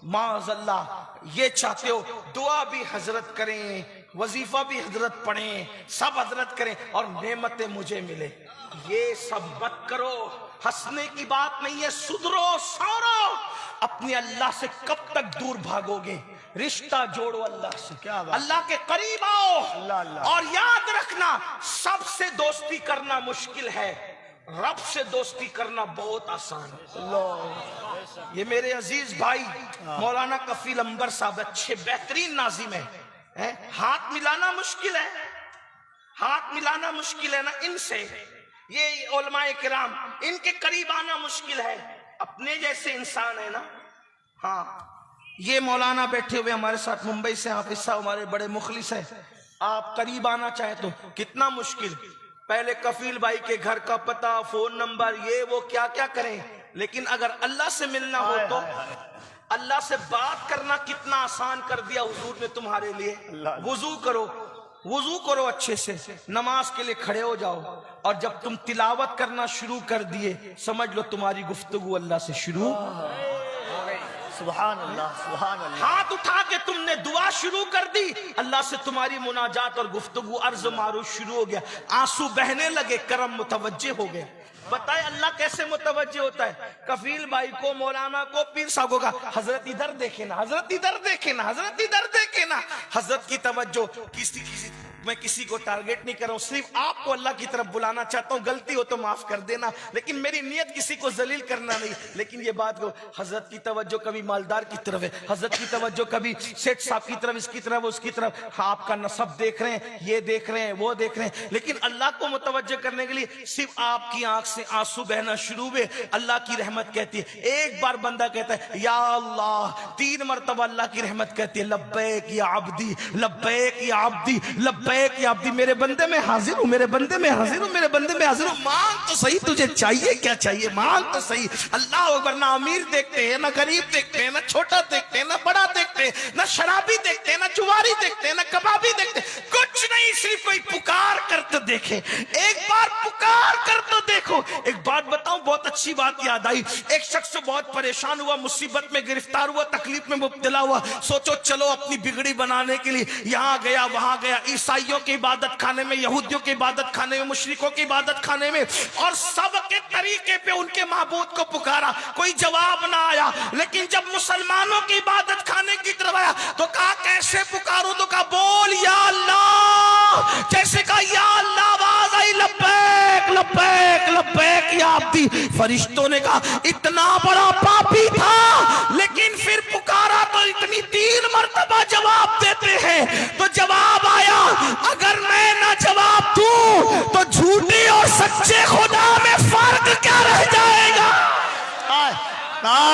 معاذ اللہ یہ چاہتے ہو دعا بھی حضرت کریں، وظیفہ بھی حضرت پڑھیں، سب حضرت کریں اور نعمتیں مجھے ملے۔ یہ سب مت کرو، ہنسنے کی بات نہیں ہے، سدھرو، سورو۔ اپنے اللہ سے کب تک دور بھاگو گے؟ رشتہ جوڑو اللہ سے، اللہ کے قریب آؤ۔ اور یاد رکھنا، سب سے دوستی کرنا مشکل ہے، رب سے دوستی کرنا بہت آسان ہے۔ یہ میرے عزیز بھائی مولانا کفیل انور صاحب اچھے بہترین ناظم ہیں۔ ہاتھ ملانا مشکل ہے، ہاتھ ملانا مشکل ہے نا ان سے، یہ علماء کرام، ان کے قریب آنا مشکل ہے، اپنے جیسے انسان ہے نا۔ ہاں یہ مولانا بیٹھے ہوئے ہمارے ساتھ ممبئی سے، حافظ صاحب ہمارے بڑے مخلص ہیں، آپ قریب آنا چاہیں تو کتنا مشکل، پہلے کفیل بھائی کے گھر کا پتہ، فون نمبر، یہ وہ کیا کیا کریں۔ لیکن اگر اللہ سے ملنا ہو تو اللہ سے بات کرنا کتنا آسان کر دیا حضور نے تمہارے لیے۔ وضو کرو، وضو کرو اچھے سے، نماز کے لیے کھڑے ہو جاؤ، اور جب تم تلاوت کرنا شروع کر دیے سمجھ لو تمہاری گفتگو اللہ سے شروع۔ سبحان اللہ سبحان اللہ۔ ہاتھ اٹھا کے تم نے دعا شروع کر دی، اللہ سے تمہاری مناجات اور گفتگو، عرض معروف شروع ہو گیا، آنسو بہنے لگے، کرم متوجہ ہو گیا۔ بتائے اللہ کیسے متوجہ ہوتا ہے؟ کفیل بھائی کو، مولانا کو، پیر صاحب کو، حضرت ادھر دیکھیں نا، حضرت ادھر دیکھیں نا، حضرت ادھر دیکھیں نا۔ حضرت کی توجہ میں کسی کو ٹارگٹ نہیں کر رہا ہوں، صرف آپ کو اللہ کی طرف بلانا چاہتا ہوں، غلطی ہو تو معاف کر دینا، لیکن میری نیت کسی کو ذلیل کرنا نہیں۔ لیکن یہ بات کو، حضرت کی توجہ کبھی مالدار کی طرف ہے، حضرت کی توجہ کبھی سیٹھ صاحب کی طرف، اس کی طرف، اس کی طرف، آپ کا نسب دیکھ رہے ہیں، یہ دیکھ رہے ہیں، وہ دیکھ رہے ہیں، لیکن اللہ کو متوجہ کرنے کے لیے صرف آپ کی آنکھ سے آنسو بہنا شروع ہوئے، اللہ کی رحمت کہتی ہے۔ ایک بار بندہ کہتا ہے یا اللہ، 3 مرتبہ اللہ کی رحمت کہتی ہے لبیک یا عبدی، لبیک یا عبدی، لبیک یا عبدی، میرے بندے میں حاضر ہوں، میرے بندے میں حاضر ہوں، میرے بندے میں حاضر ہوں۔ مانگ تو صحیح، تجھے چاہیے کیا چاہیے، مانگ تو صحیح۔ اللہ اکبر، نہ امیر دیکھتے ہیں، نہ غریب دیکھتے ہیں، نہ چھوٹا دیکھتے ہیں، نہ بڑا دیکھتے ہیں، نہ شرابی دیکھتے ہیں، نہ جواری دیکھتے ہیں، نہ کبابی دیکھتے ہیں، کچھ نہیں، صرف کوئی پکار کر تو دیکھے، ایک بار پکار کر تو دیکھو۔ ایک بات بتاؤں، بہت اچھی بات یاد آئی، ایک شخص بہت پریشان ہوا، مصیبت میں گرفتار ہوا، تکلیف میں مبتلا ہوا، سوچو چلو اپنی بگڑی بنانے کے لیے یہاں گیا وہاں گیا، عیسائیوں کے عبادت خانے میں، یہودیوں کے عبادت خانے میں، مشرکوں کے عبادت خانے میں، اور سب کے طریقے پہ ان کے معبود کو پکارا، کوئی جواب نہ آیا۔ لیکن جب مسلمانوں کی عبادت خانے کی طرف آیا تو کہا کیسے پکاروں، تو کہا بول یا اللہ، جیسے کہا یا اللہ آواز آئی لبیک لبیک لبیک یا عبدی۔ فرشتوں نے کہا اتنا بڑا پاپی تھا لیکن پھر پکارا تو اتنی 3 مرتبہ جواب دیتے ہیں، تو جواب آیا اگر میں نہ جواب دوں تو جھوٹے اور سچے خدا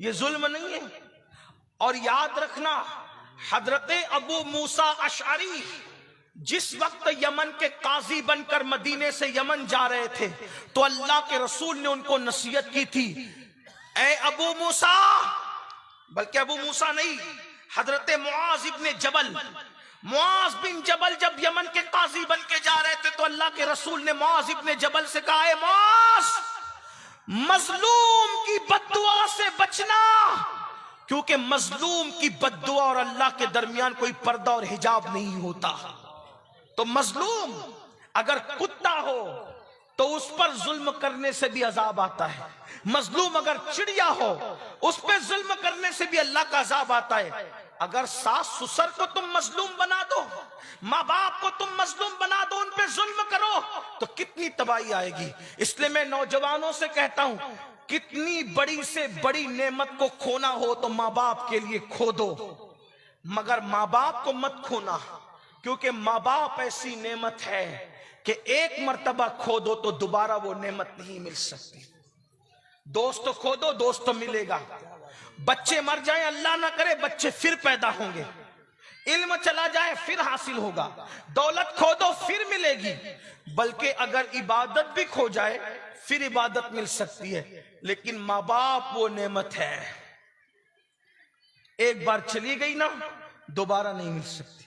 یہ ظلم نہیں ہے. اور یاد رکھنا حضرت ابو موسیٰ اشعری جس وقت یمن کے قاضی بن کر مدینے سے یمن جا رہے تھے تو اللہ کے رسول نے ان کو نصیحت کی تھی، اے ابو موسیٰ، بلکہ ابو موسیٰ نہیں، حضرت معاذ ابن جبل، معاذ بن جبل جب یمن کے قاضی بن کے جا رہے تھے تو اللہ کے رسول نے معاذ ابن جبل سے کہا، اے معاذ، مظلوم کی بد دعا سے بچنا، کیونکہ مظلوم کی بد دعا اور اللہ کے درمیان کوئی پردہ اور حجاب نہیں ہوتا. تو مظلوم اگر کتا ہو تو اس پر ظلم کرنے سے بھی عذاب آتا ہے، مظلوم اگر چڑیا ہو اس پہ ظلم کرنے سے بھی اللہ کا عذاب آتا ہے. اگر ساس سسر کو تم مظلوم بنا دو، ماں باپ کو تم مظلوم بنا دو، ان پہ ظلم کرو تو کتنی تباہی آئے گی. اس لیے میں نوجوانوں سے کہتا ہوں، کتنی بڑی سے بڑی نعمت کو کھونا ہو تو ماں باپ کے لیے کھو دو، مگر ماں باپ کو مت کھونا، کیونکہ ماں باپ ایسی نعمت ہے کہ ایک مرتبہ کھو دو تو دوبارہ وہ نعمت نہیں مل سکتی. دوست کھو دو، دوست ملے گا. بچے مر جائیں، اللہ نہ کرے بچے پھر پیدا ہوں گے. علم چلا جائے پھر حاصل ہوگا. دولت کھو دو پھر ملے گی. بلکہ اگر عبادت بھی کھو جائے پھر عبادت مل سکتی ہے. لیکن ماں باپ وہ نعمت ہے، ایک بار چلی گئی نا دوبارہ نہیں مل سکتی.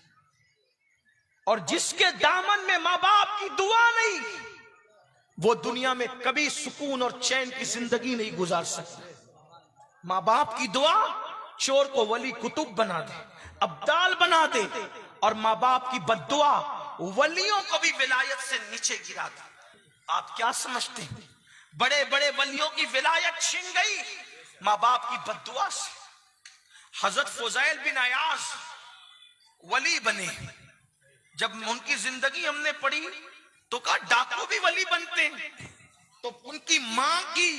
اور جس کے دامن میں ماں باپ کی دعا نہیں وہ دنیا میں کبھی سکون اور چین کی زندگی نہیں گزار سکتا. ماں باپ کی دعا چور کو ولی کتب بنا دے، ابدال بنا دے، اور ماں باپ کی بد دعا ولیوں کو بھی ولایت سے نیچے گرا دے. آپ کیا سمجھتے ہیں؟ بڑے بڑے ولیوں کی ولایت چھن گئی ماں باپ کی بد دعا سے. حضرت فضیل بن عیاض ولی بنے. جب ان کی زندگی ہم نے پڑھی تو کہا ڈاکو بھی ولی بنتے ہیں. تو ان کی ماں کی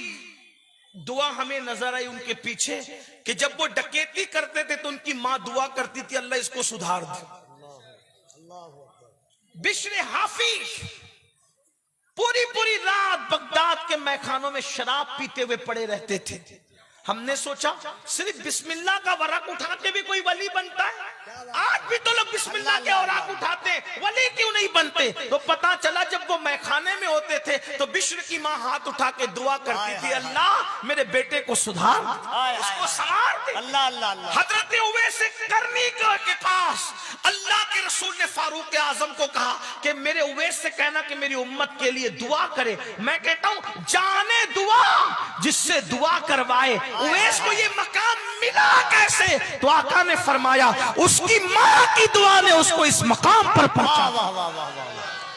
دعا ہمیں نظر آئی ان کے پیچھے کہ جب وہ ڈکیتی کرتے تھے تو ان کی ماں دعا کرتی تھی، اللہ اس کو سدھار دے. بشر حافی پوری رات بغداد کے میخانوں میں شراب پیتے ہوئے پڑے رہتے تھے. ہم نے سوچا صرف بسم اللہ کا ورق اٹھا کے بھی کوئی ولی بنتا ہے؟ آج بھی تو لوگ بسم اللہ کے اوراق اٹھاتے ہیں، ولی کیوں نہیں بنتے؟ تو پتا چلا جب وہ میخانے میں ہوتے تھے تو بشر کی ماں ہاتھ اٹھا کے دعا کرتی تھی، اللہ میرے بیٹے کو سدھار دے، اس کو سنوار دے. حضرت اویس قرنی کے پاس اللہ کے رسول نے فاروق اعظم کو کہا کہ میرے اویس سے کہنا کہ میری امت کے لیے دعا کرے. میں کہتا ہوں جانے دعا جس سے دعا کروائے. اویس کو یہ مقام ملا کیسے؟ تو آقا نے فرمایا اس کی ماں کی دعا نے اس کو اس مقام پر پہنچا.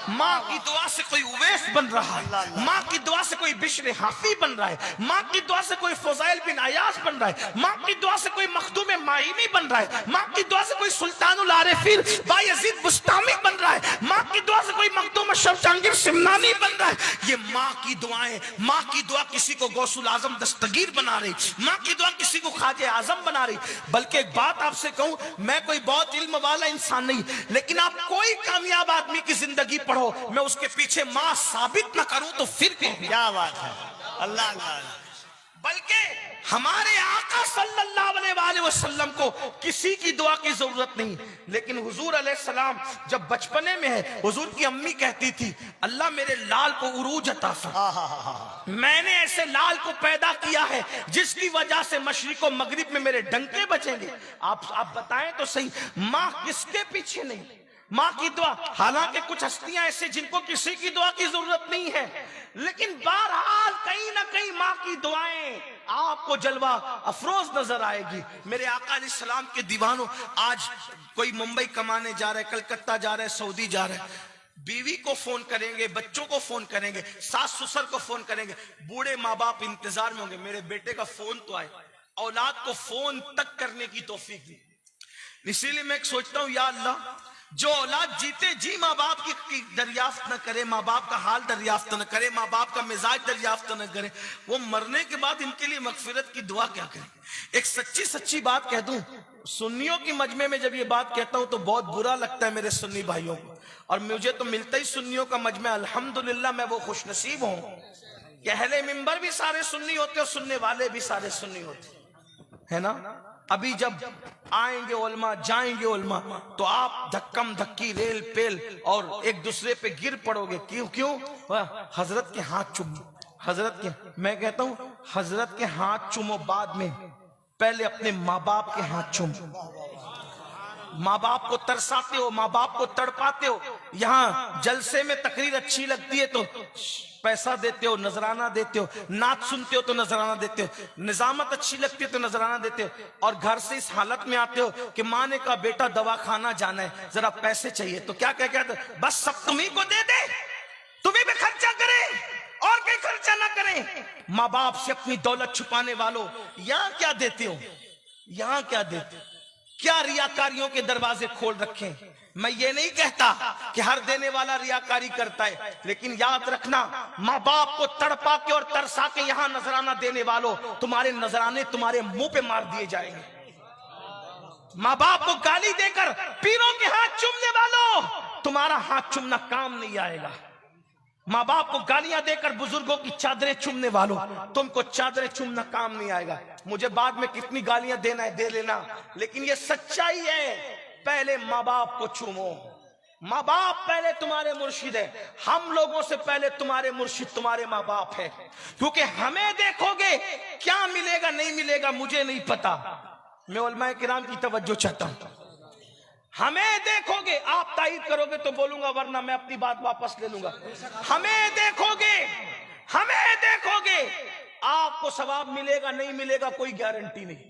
ماں کی دعا سے کوئی اویس بن رہا ہے، ماں کی دعا سے کوئی بشر حافی بن رہا ہے، ماں کی دعا سے کوئی فضیل بن عیاض بن رہا ہے، ماں کی دعا سے کوئی مخدوم معینی بن رہا ہے، ماں کی دعا سے کوئی سلطان العارفین بایزید بستامی بن رہا ہے، ماں کی دعا سے کوئی مخدوم اشرف جہانگیر سمنانی بن رہا ہے. یہ ماں کی دعائیں. ماں کی دعا کسی کو غوث العظم دستگیر بنا رہی، ماں کی دعا کسی کو خواجہ اعظم بنا رہی. بلکہ ایک بات آپ سے کہوں، میں کوئی بہت علم والا انسان نہیں، لیکن آپ کوئی کامیاب آدمی کی زندگی پڑھو، میں اس کے پیچھے ماں ثابت نہ کروں تو پھر کیا بات ہے. اللہ بلکہ ہمارے آقا صلی اللہ علیہ وآلہ وسلم کو کسی کی دعا کی ضرورت نہیں. لیکن حضور علیہ السلام جب بچپنے میں ہے، حضور کی امی کہتی تھی اللہ میرے لال کو عروج عطا فرما، میں نے ایسے لال کو پیدا کیا ہے جس کی وجہ سے مشرق و مغرب میں میرے ڈنکے بچیں گے. آپ بتائیں تو صحیح، ماں کس کے پیچھے نہیں؟ ماں کی دعا. حالانکہ کچھ ہستیاں ایسے جن کو کسی کی دعا کی ضرورت نہیں ہے، لیکن بہرحال کہیں نہ کہیں ماں کی دعائیں آپ کو جلوہ افروز نظر آئے گی. میرے آقا علیہ السلام کے دیوانوں، آج کوئی ممبئی کمانے جا رہے، کلکتہ جا رہے، سعودی جا رہے، بیوی کو فون کریں گے، بچوں کو فون کریں گے، ساس سسر کو فون کریں گے، بوڑھے ماں باپ انتظار میں ہوں گے میرے بیٹے کا فون تو آئے. اولاد کو فون تک کرنے کی توفیق دی. اسی لیے میں سوچتا ہوں یا اللہ، جو اولاد جیتے جی ماں باپ کی دریافت نہ کرے، ماں باپ کا حال دریافت نہ کرے، ماں باپ کا مزاج دریافت نہ کرے، وہ مرنے کے بعد ان کے لیے مغفرت کی دعا کیا کرے. ایک سچی بات کہہ دوں، سنیوں کی مجمع میں جب یہ بات کہتا ہوں تو بہت برا لگتا ہے میرے سنی بھائیوں کو، اور مجھے تو ملتا ہی سنیوں کا مجمع. الحمدللہ میں وہ خوش نصیب ہوں کہ اہل منبر بھی سارے سنی ہوتے اور سننے والے بھی سارے سنی ہوتے. ہے نا. ابھی جب آئیں گے علماء جائیں گے علماء تو آپ دھکم دھکی ریل پیل اور ایک دوسرے پہ گر پڑو گے. کیوں؟ حضرت کے ہاتھ چومو. حضرت کے، میں کہتا ہوں حضرت کے ہاتھ چومو بعد میں، پہلے اپنے ماں باپ کے ہاتھ چومو. ماں باپ کو ترساتے ہو، ماں باپ کو تڑپاتے ہو. یہاں جلسے میں تقریر اچھی لگتی ہے تو پیسہ دیتے ہو، نذرانہ دیتے ہو. نعت سنتے ہو تو نذرانہ دیتے ہو. نظامت اچھی لگتی ہے تو نذرانہ دیتے ہو. اور گھر سے اس حالت میں آتے ہو کہ ماں نے کہا بیٹا دوا خانہ جانا ہے، ذرا پیسے چاہیے، تو کیا کہتے بس سب تمہیں کو دے دے، تمہیں بھی خرچہ کریں اور کوئی خرچہ نہ کریں. ماں باپ سے اپنی دولت چھپانے والوں، یہاں کیا دیتے ہو؟ یہاں کیا دیتے ہو؟ کیا ریاکاریوں کے دروازے کھول رکھیں؟ میں یہ نہیں کہتا کہ ہر دینے والا ریاکاری کرتا ہے، لیکن یاد رکھنا ماں باپ کو تڑپا کے اور ترسا کے یہاں نذرانہ دینے والوں، تمہارے نذرانے تمہارے منہ پہ مار دیے جائیں گے. ماں باپ کو گالی دے کر پیروں کے ہاتھ چومنے والوں، تمہارا ہاتھ چومنا کام نہیں آئے گا. ماں باپ کو گالیاں دے کر بزرگوں کی چادریں چومنے والوں، تم کو چادریں چومنا کام نہیں آئے گا. مجھے بعد میں کتنی گالیاں دینا ہے دے لینا، لیکن یہ سچائی ہے. پہلے ماں باپ کو چومو. ماں باپ پہلے تمہارے مرشد ہے. ہم لوگوں سے پہلے تمہارے مرشد تمہارے ماں باپ ہے. کیونکہ ہمیں دیکھو گے کیا ملے گا نہیں ملے گا مجھے نہیں پتا. میں علماء کرام کی توجہ چاہتا ہوں. ہمیں دیکھو گے، آپ تائید کرو گے تو بولوں گا ورنہ میں اپنی بات واپس لے لوں گا. ہمیں دیکھو گے آپ کو ثواب ملے گا نہیں ملے گا کوئی گارنٹی نہیں.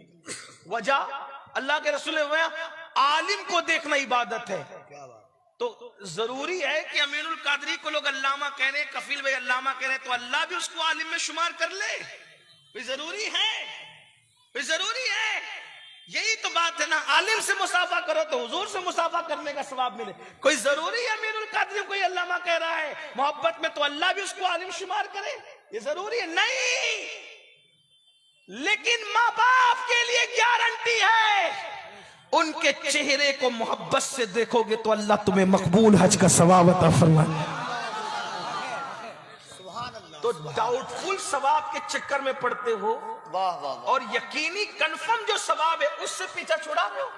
وجہ اللہ کے رسول نے فرمایا عالم کو دیکھنا عبادت ہے. تو ضروری ہے کہ امین القادری کو لوگ علامہ کہہ رہے ہیں، کفیل بھائی علامہ کہہ رہے ہیں، تو اللہ بھی اس کو عالم میں شمار کر لے. ضروری ہے. یہی تو بات ہے نا. عالم سے مسافہ کرو تو حضور سے مسافہ کرنے کا ثواب ملے. کوئی ضروری ہے امیر القادری کوئی علامہ کہہ رہا ہے محبت میں تو اللہ بھی اس کو عالم شمار کرے؟ یہ ضروری ہے نہیں. لیکن ماں باپ کے لیے گارنٹی ہے، ان کے چہرے کو محبت سے دیکھو گے تو اللہ تمہیں مقبول حج کا ثواب عطا فرمائے. تو ڈاؤٹ فل ثواب کے چکر میں پڑتے ہو اور یقینی کنفرم جو ثواب ہے اس سے پیچھا چھڑا رہے ہو.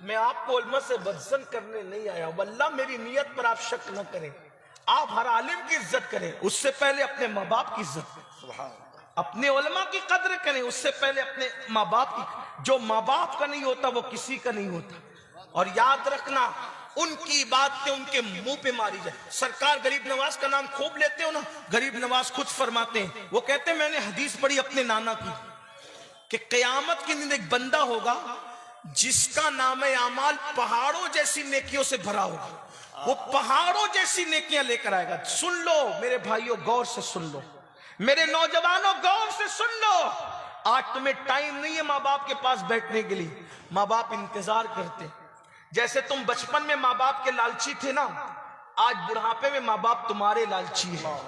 میں آپ کو علماء سے بدزن کرنے نہیں آیا. واللہ میری نیت پر آپ شک نہ کریں. آپ ہر عالم کی عزت کریں، اس سے پہلے اپنے ماں باپ کی عزت کریں. اپنے علماء کی قدر کریں، اس سے پہلے اپنے ماں باپ کی. جو ماں باپ کا نہیں ہوتا وہ کسی کا نہیں ہوتا. اور یاد رکھنا ان کی باتیں ان کے منہ پہ ماری جائے. سرکار غریب نواز کا نام خوب لیتے ہو نا. غریب نواز خود فرماتے ہیں، وہ کہتے ہیں میں نے حدیث پڑھی اپنے نانا کی کہ قیامت کے دن ایک بندہ ہوگا جس کا نام اعمال پہاڑوں جیسی نیکیوں سے بھرا ہوگا. وہ پہاڑوں جیسی نیکیاں لے کر آئے گا. سن لو میرے بھائیوں، غور سے سن لو، میرے نوجوانوں غور سے سن لو. آج تمہیں ٹائم نہیں ہے ماں باپ کے پاس بیٹھنے کے لیے. ماں باپ انتظار کرتے. جیسے تم بچپن میں ماں باپ کے لالچی تھے نا، آج بڑھاپے میں ماں باپ تمہارے لالچی ہیں.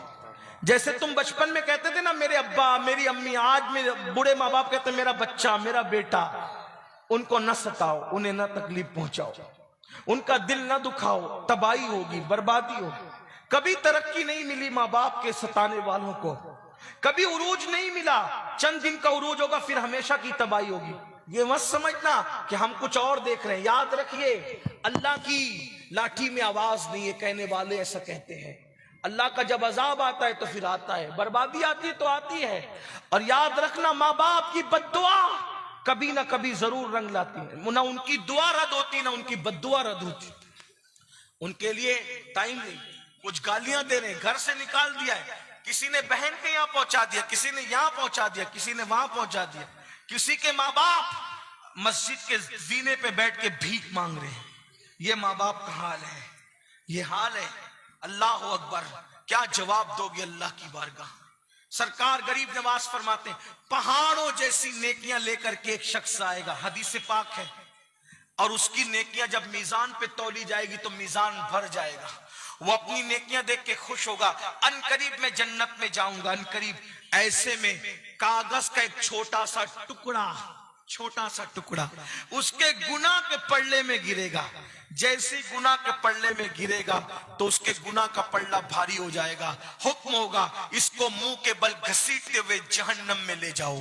جیسے تم بچپن میں کہتے تھے نا میرے ابا میری امی، آج میرے بوڑھے ماں باپ کہتے ہیں میرا بچہ میرا بیٹا. ان کو نہ ستاؤ، انہیں نہ تکلیف پہنچاؤ، ان کا دل نہ دکھاؤ. تباہی ہوگی، بربادی ہوگی. کبھی ترقی نہیں ملی ماں باپ کے ستانے والوں کو، کبھی عروج نہیں ملا. چند دن کا عروج ہوگا پھر ہمیشہ کی تباہی ہوگی. یہ مت سمجھنا کہ ہم کچھ اور دیکھ رہے ہیں. یاد رکھیے اللہ کی لاٹھی میں آواز نہیں ہے. کہنے والے ایسا کہتے ہیں. اللہ کا جب عذاب آتا ہے تو پھر آتا ہے، بربادی آتی ہے تو آتی ہے. اور یاد رکھنا ماں باپ کی بد دعا کبھی نہ کبھی ضرور رنگ لاتی ہے. نہ ان کی دعا رد ہوتی نہ ان کی بد دعا رد ہوتی. ان کے لیے ٹائم نہیں. کچھ گالیاں دے رہے ہیں، گھر سے نکال دیا ہے، کسی نے بہن کے یہاں پہنچا دیا، کسی نے یہاں پہنچا دیا، کسی نے وہاں پہنچا دیا. کسی کے ماں باپ مسجد کے زینے پہ بیٹھ کے بھیک مانگ رہے ہیں. یہ ماں باپ کا حال ہے، یہ حال ہے. اللہ اکبر. کیا جواب دو گے اللہ کی بارگاہ؟ سرکار غریب نواز فرماتے ہیں پہاڑوں جیسی نیکیاں لے کر کے ایک شخص آئے گا، حدیث پاک ہے، اور اس کی نیکیاں جب میزان پہ تولی جائے گی تو میزان بھر جائے گا. وہ اپنی نیکیاں دیکھ کے خوش ہوگا. ان قریب میں جنت میں جاؤں گا. ان قریب ایسے میں کاغذ کا ایک چھوٹا سا ٹکڑا اس کے گناہ کے پلڑے میں گرے گا. جیسے گناہ کے پلڑے میں گرے گا تو اس کے گناہ کا پلڑا بھاری ہو جائے گا. حکم ہوگا اس کو منہ کے بل گھسیٹتے ہوئے جہنم میں لے جاؤ.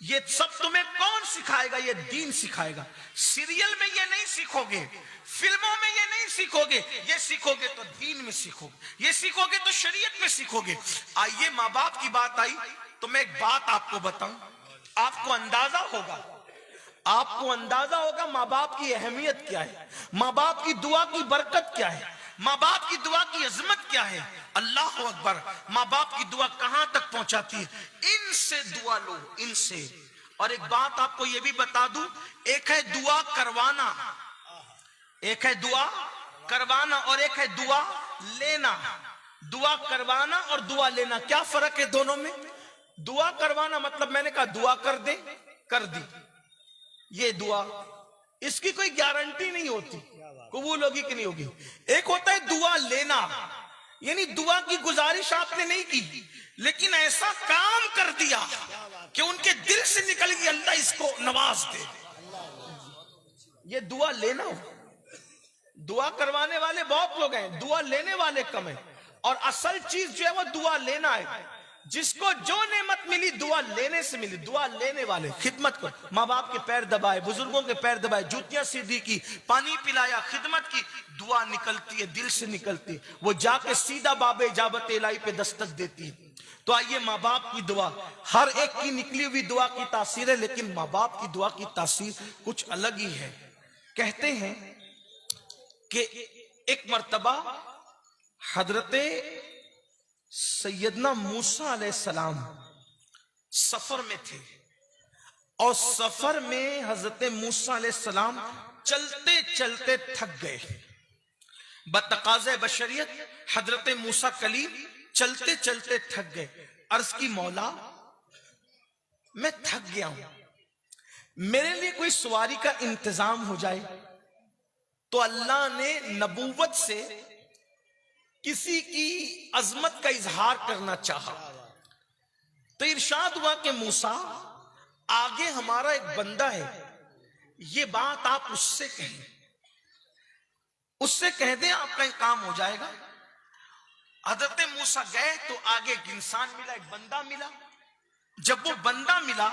یہ سب تمہیں کون سکھائے گا؟ یہ دین سکھائے گا. سیریل میں یہ نہیں سیکھو گے, فلموں میں یہ نہیں سیکھو گے, یہ سیکھو گے تو دین میں سیکھو گے, یہ سیکھو گے تو شریعت میں سیکھو گے. آئیے ماں باپ کی بات آئی تو میں ایک بات آپ کو بتاؤں, آپ کو اندازہ ہوگا ماں باپ کی اہمیت کیا ہے, ماں باپ کی دعا کی برکت کیا ہے, ماں باپ کی دعا کی عظمت کیا ہے. اللہ اکبر. ماں باپ کی دعا کہاں تک پہنچاتی ہے؟ ان سے دعا لو, ان سے. اور ایک بات آپ کو یہ بھی بتا دوں, ایک ہے دعا کروانا, ایک ہے دعا کروانا اور ایک ہے دعا لینا. دعا کروانا اور دعا لینا, کیا فرق ہے دونوں میں؟ دعا کروانا مطلب میں نے کہا دعا کر دے, کر دی, یہ دعا, اس کی کوئی گارنٹی نہیں ہوتی قبول ہوگی کہ نہیں ہوگی. ایک ہوتا ہے دعا لینا, یعنی دعا کی گزارش آپ نے نہیں کی لیکن ایسا کام کر دیا کہ ان کے دل سے نکل گئی اللہ اس کو نواز دے, یہ دعا لینا. دعا کروانے والے بہت لوگ ہیں, دعا لینے والے کم ہیں. اور اصل چیز جو ہے وہ دعا لینا ہے. جس کو جو نعمت ملی دعا لینے سے ملی. دعا لینے والے خدمت کو, ماں باپ کے پیر دبائے, بزرگوں کے پیر دبائے, جوتیاں سیدھی کی, پانی پلایا, خدمت کی, دعا نکلتی ہے, دل سے نکلتی ہے, وہ جا کے سیدھا باب اجابت الہی پہ دستک دیتی ہے. تو آئیے ماں باپ کی دعا, ہر ایک کی نکلی ہوئی دعا کی تاثیر ہے, لیکن ماں باپ کی دعا کی تاثیر کچھ الگ ہی ہے. کہتے ہیں کہ ایک مرتبہ حضرت سیدنا موسیٰ علیہ السلام سفر میں تھے, اور سفر میں حضرت موسیٰ علیہ السلام چلتے چلتے تھک گئے. بتقاضۂ بشریت حضرت موسیٰ کلیم چلتے چلتے تھک گئے. عرض کی مولا میں تھک گیا ہوں, میرے لیے کوئی سواری کا انتظام ہو جائے. تو اللہ نے نبوت سے کسی کی عظمت کا اظہار کرنا چاہا, تو ارشاد ہوا کہ موسیٰ آگے ہمارا ایک بندہ ہے, یہ بات آپ اس سے کہیں, اس سے کہہ دیں آپ کا کام ہو جائے گا. حضرت موسیٰ گئے تو آگے ایک انسان ملا, ایک بندہ ملا. جب وہ بندہ ملا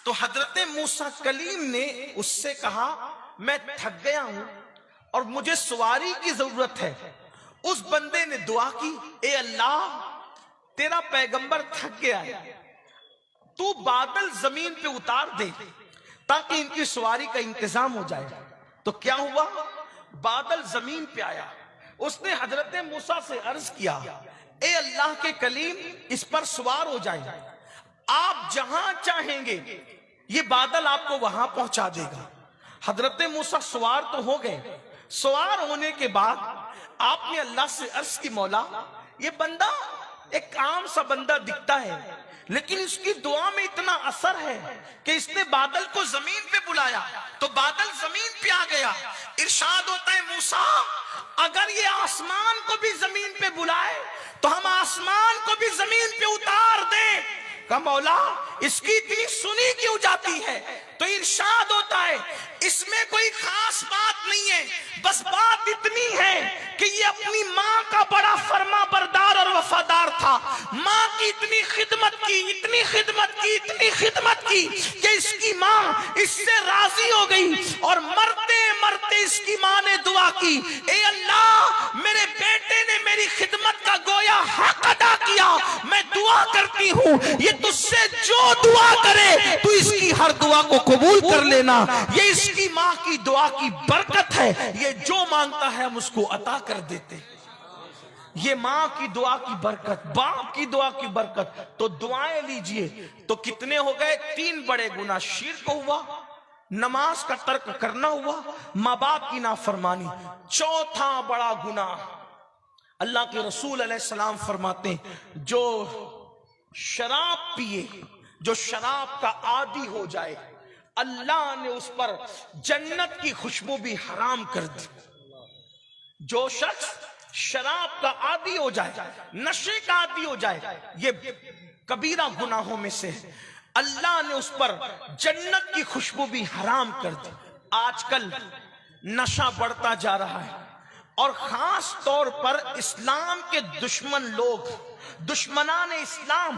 تو حضرت موسیٰ کلیم نے اس سے کہا میں تھک گیا ہوں اور مجھے سواری کی ضرورت ہے. اس بندے نے دعا کی, اے اللہ تیرا پیغمبر تھک گیا ہے, تو بادل زمین پہ اتار دے تاکہ ان کی سواری کا انتظام ہو جائے. تو کیا ہوا؟ بادل زمین پہ آیا. اس نے حضرت موسیٰ سے عرض کیا, اے اللہ کے کلیم اس پر سوار ہو جائیں, آپ جہاں چاہیں گے یہ بادل آپ کو وہاں پہنچا دے گا. حضرت موسیٰ سوار تو ہو گئے. سوار ہونے کے بعد آپ نے اللہ سے عرض کی مولا یہ بندہ ایک عام سا بندہ دکھتا ہے, لیکن اس کی دعا میں اتنا اثر ہے کہ اس نے بادل کو زمین پہ بلایا تو بادل زمین پہ آ گیا. ارشاد ہوتا ہے موسیٰ اگر یہ آسمان کو بھی زمین پہ بلائے تو ہم آسمان کو بھی زمین پہ اتار دیں. کہا مولا اس کی اتنی سنی کیوں جاتی ہے؟ تو ارشاد ہوتا ہے اس میں کوئی خاص بات نہیں ہے, بس بات اتنی ہے کہ یہ اپنی ماں کا بڑا فرما بردار اور وفادار تھا. ماں کی اتنی خدمت کی, اتنی خدمت کی, اتنی خدمت کی کہ اس کی ماں اس سے راضی ہو گئی, اور مرتے مرتے اس کی ماں نے دعا کی, اے اللہ میرے بیٹے نے میری خدمت کا گویا حق ادا کیا, میں دعا کرتی ہوں یہ تجھ سے جو دعا کرے تو اس کی ہر دعا کو قبول کر لینا. یہ اس کی ماں کی دعا کی برکت ہے, یہ جو مانگتا ہے ہم اس کو عطا کر دیتے. یہ ماں کی دعا کی برکت, باپ کی دعا کی برکت. تو دعائیں لیجئے. تو کتنے ہو گئے؟ 3 بڑے گناہ. شرک ہوا, نماز کا ترک کرنا ہوا, ماں باپ کی نافرمانی. چوتھا بڑا گناہ اللہ کے رسول علیہ السلام فرماتے ہیں جو شراب پیے, جو شراب کا عادی ہو جائے, اللہ نے اس پر جنت کی خوشبو بھی حرام کر دی. جو شخص شراب کا عادی ہو جائے, نشے کا عادی ہو جائے, یہ کبیرہ گناہوں میں سے ہے, اللہ نے اس پر جنت کی خوشبو بھی حرام کر دی. آج کل نشہ بڑھتا جا رہا ہے, اور خاص طور پر اسلام کے دشمن لوگ, دشمنان اسلام,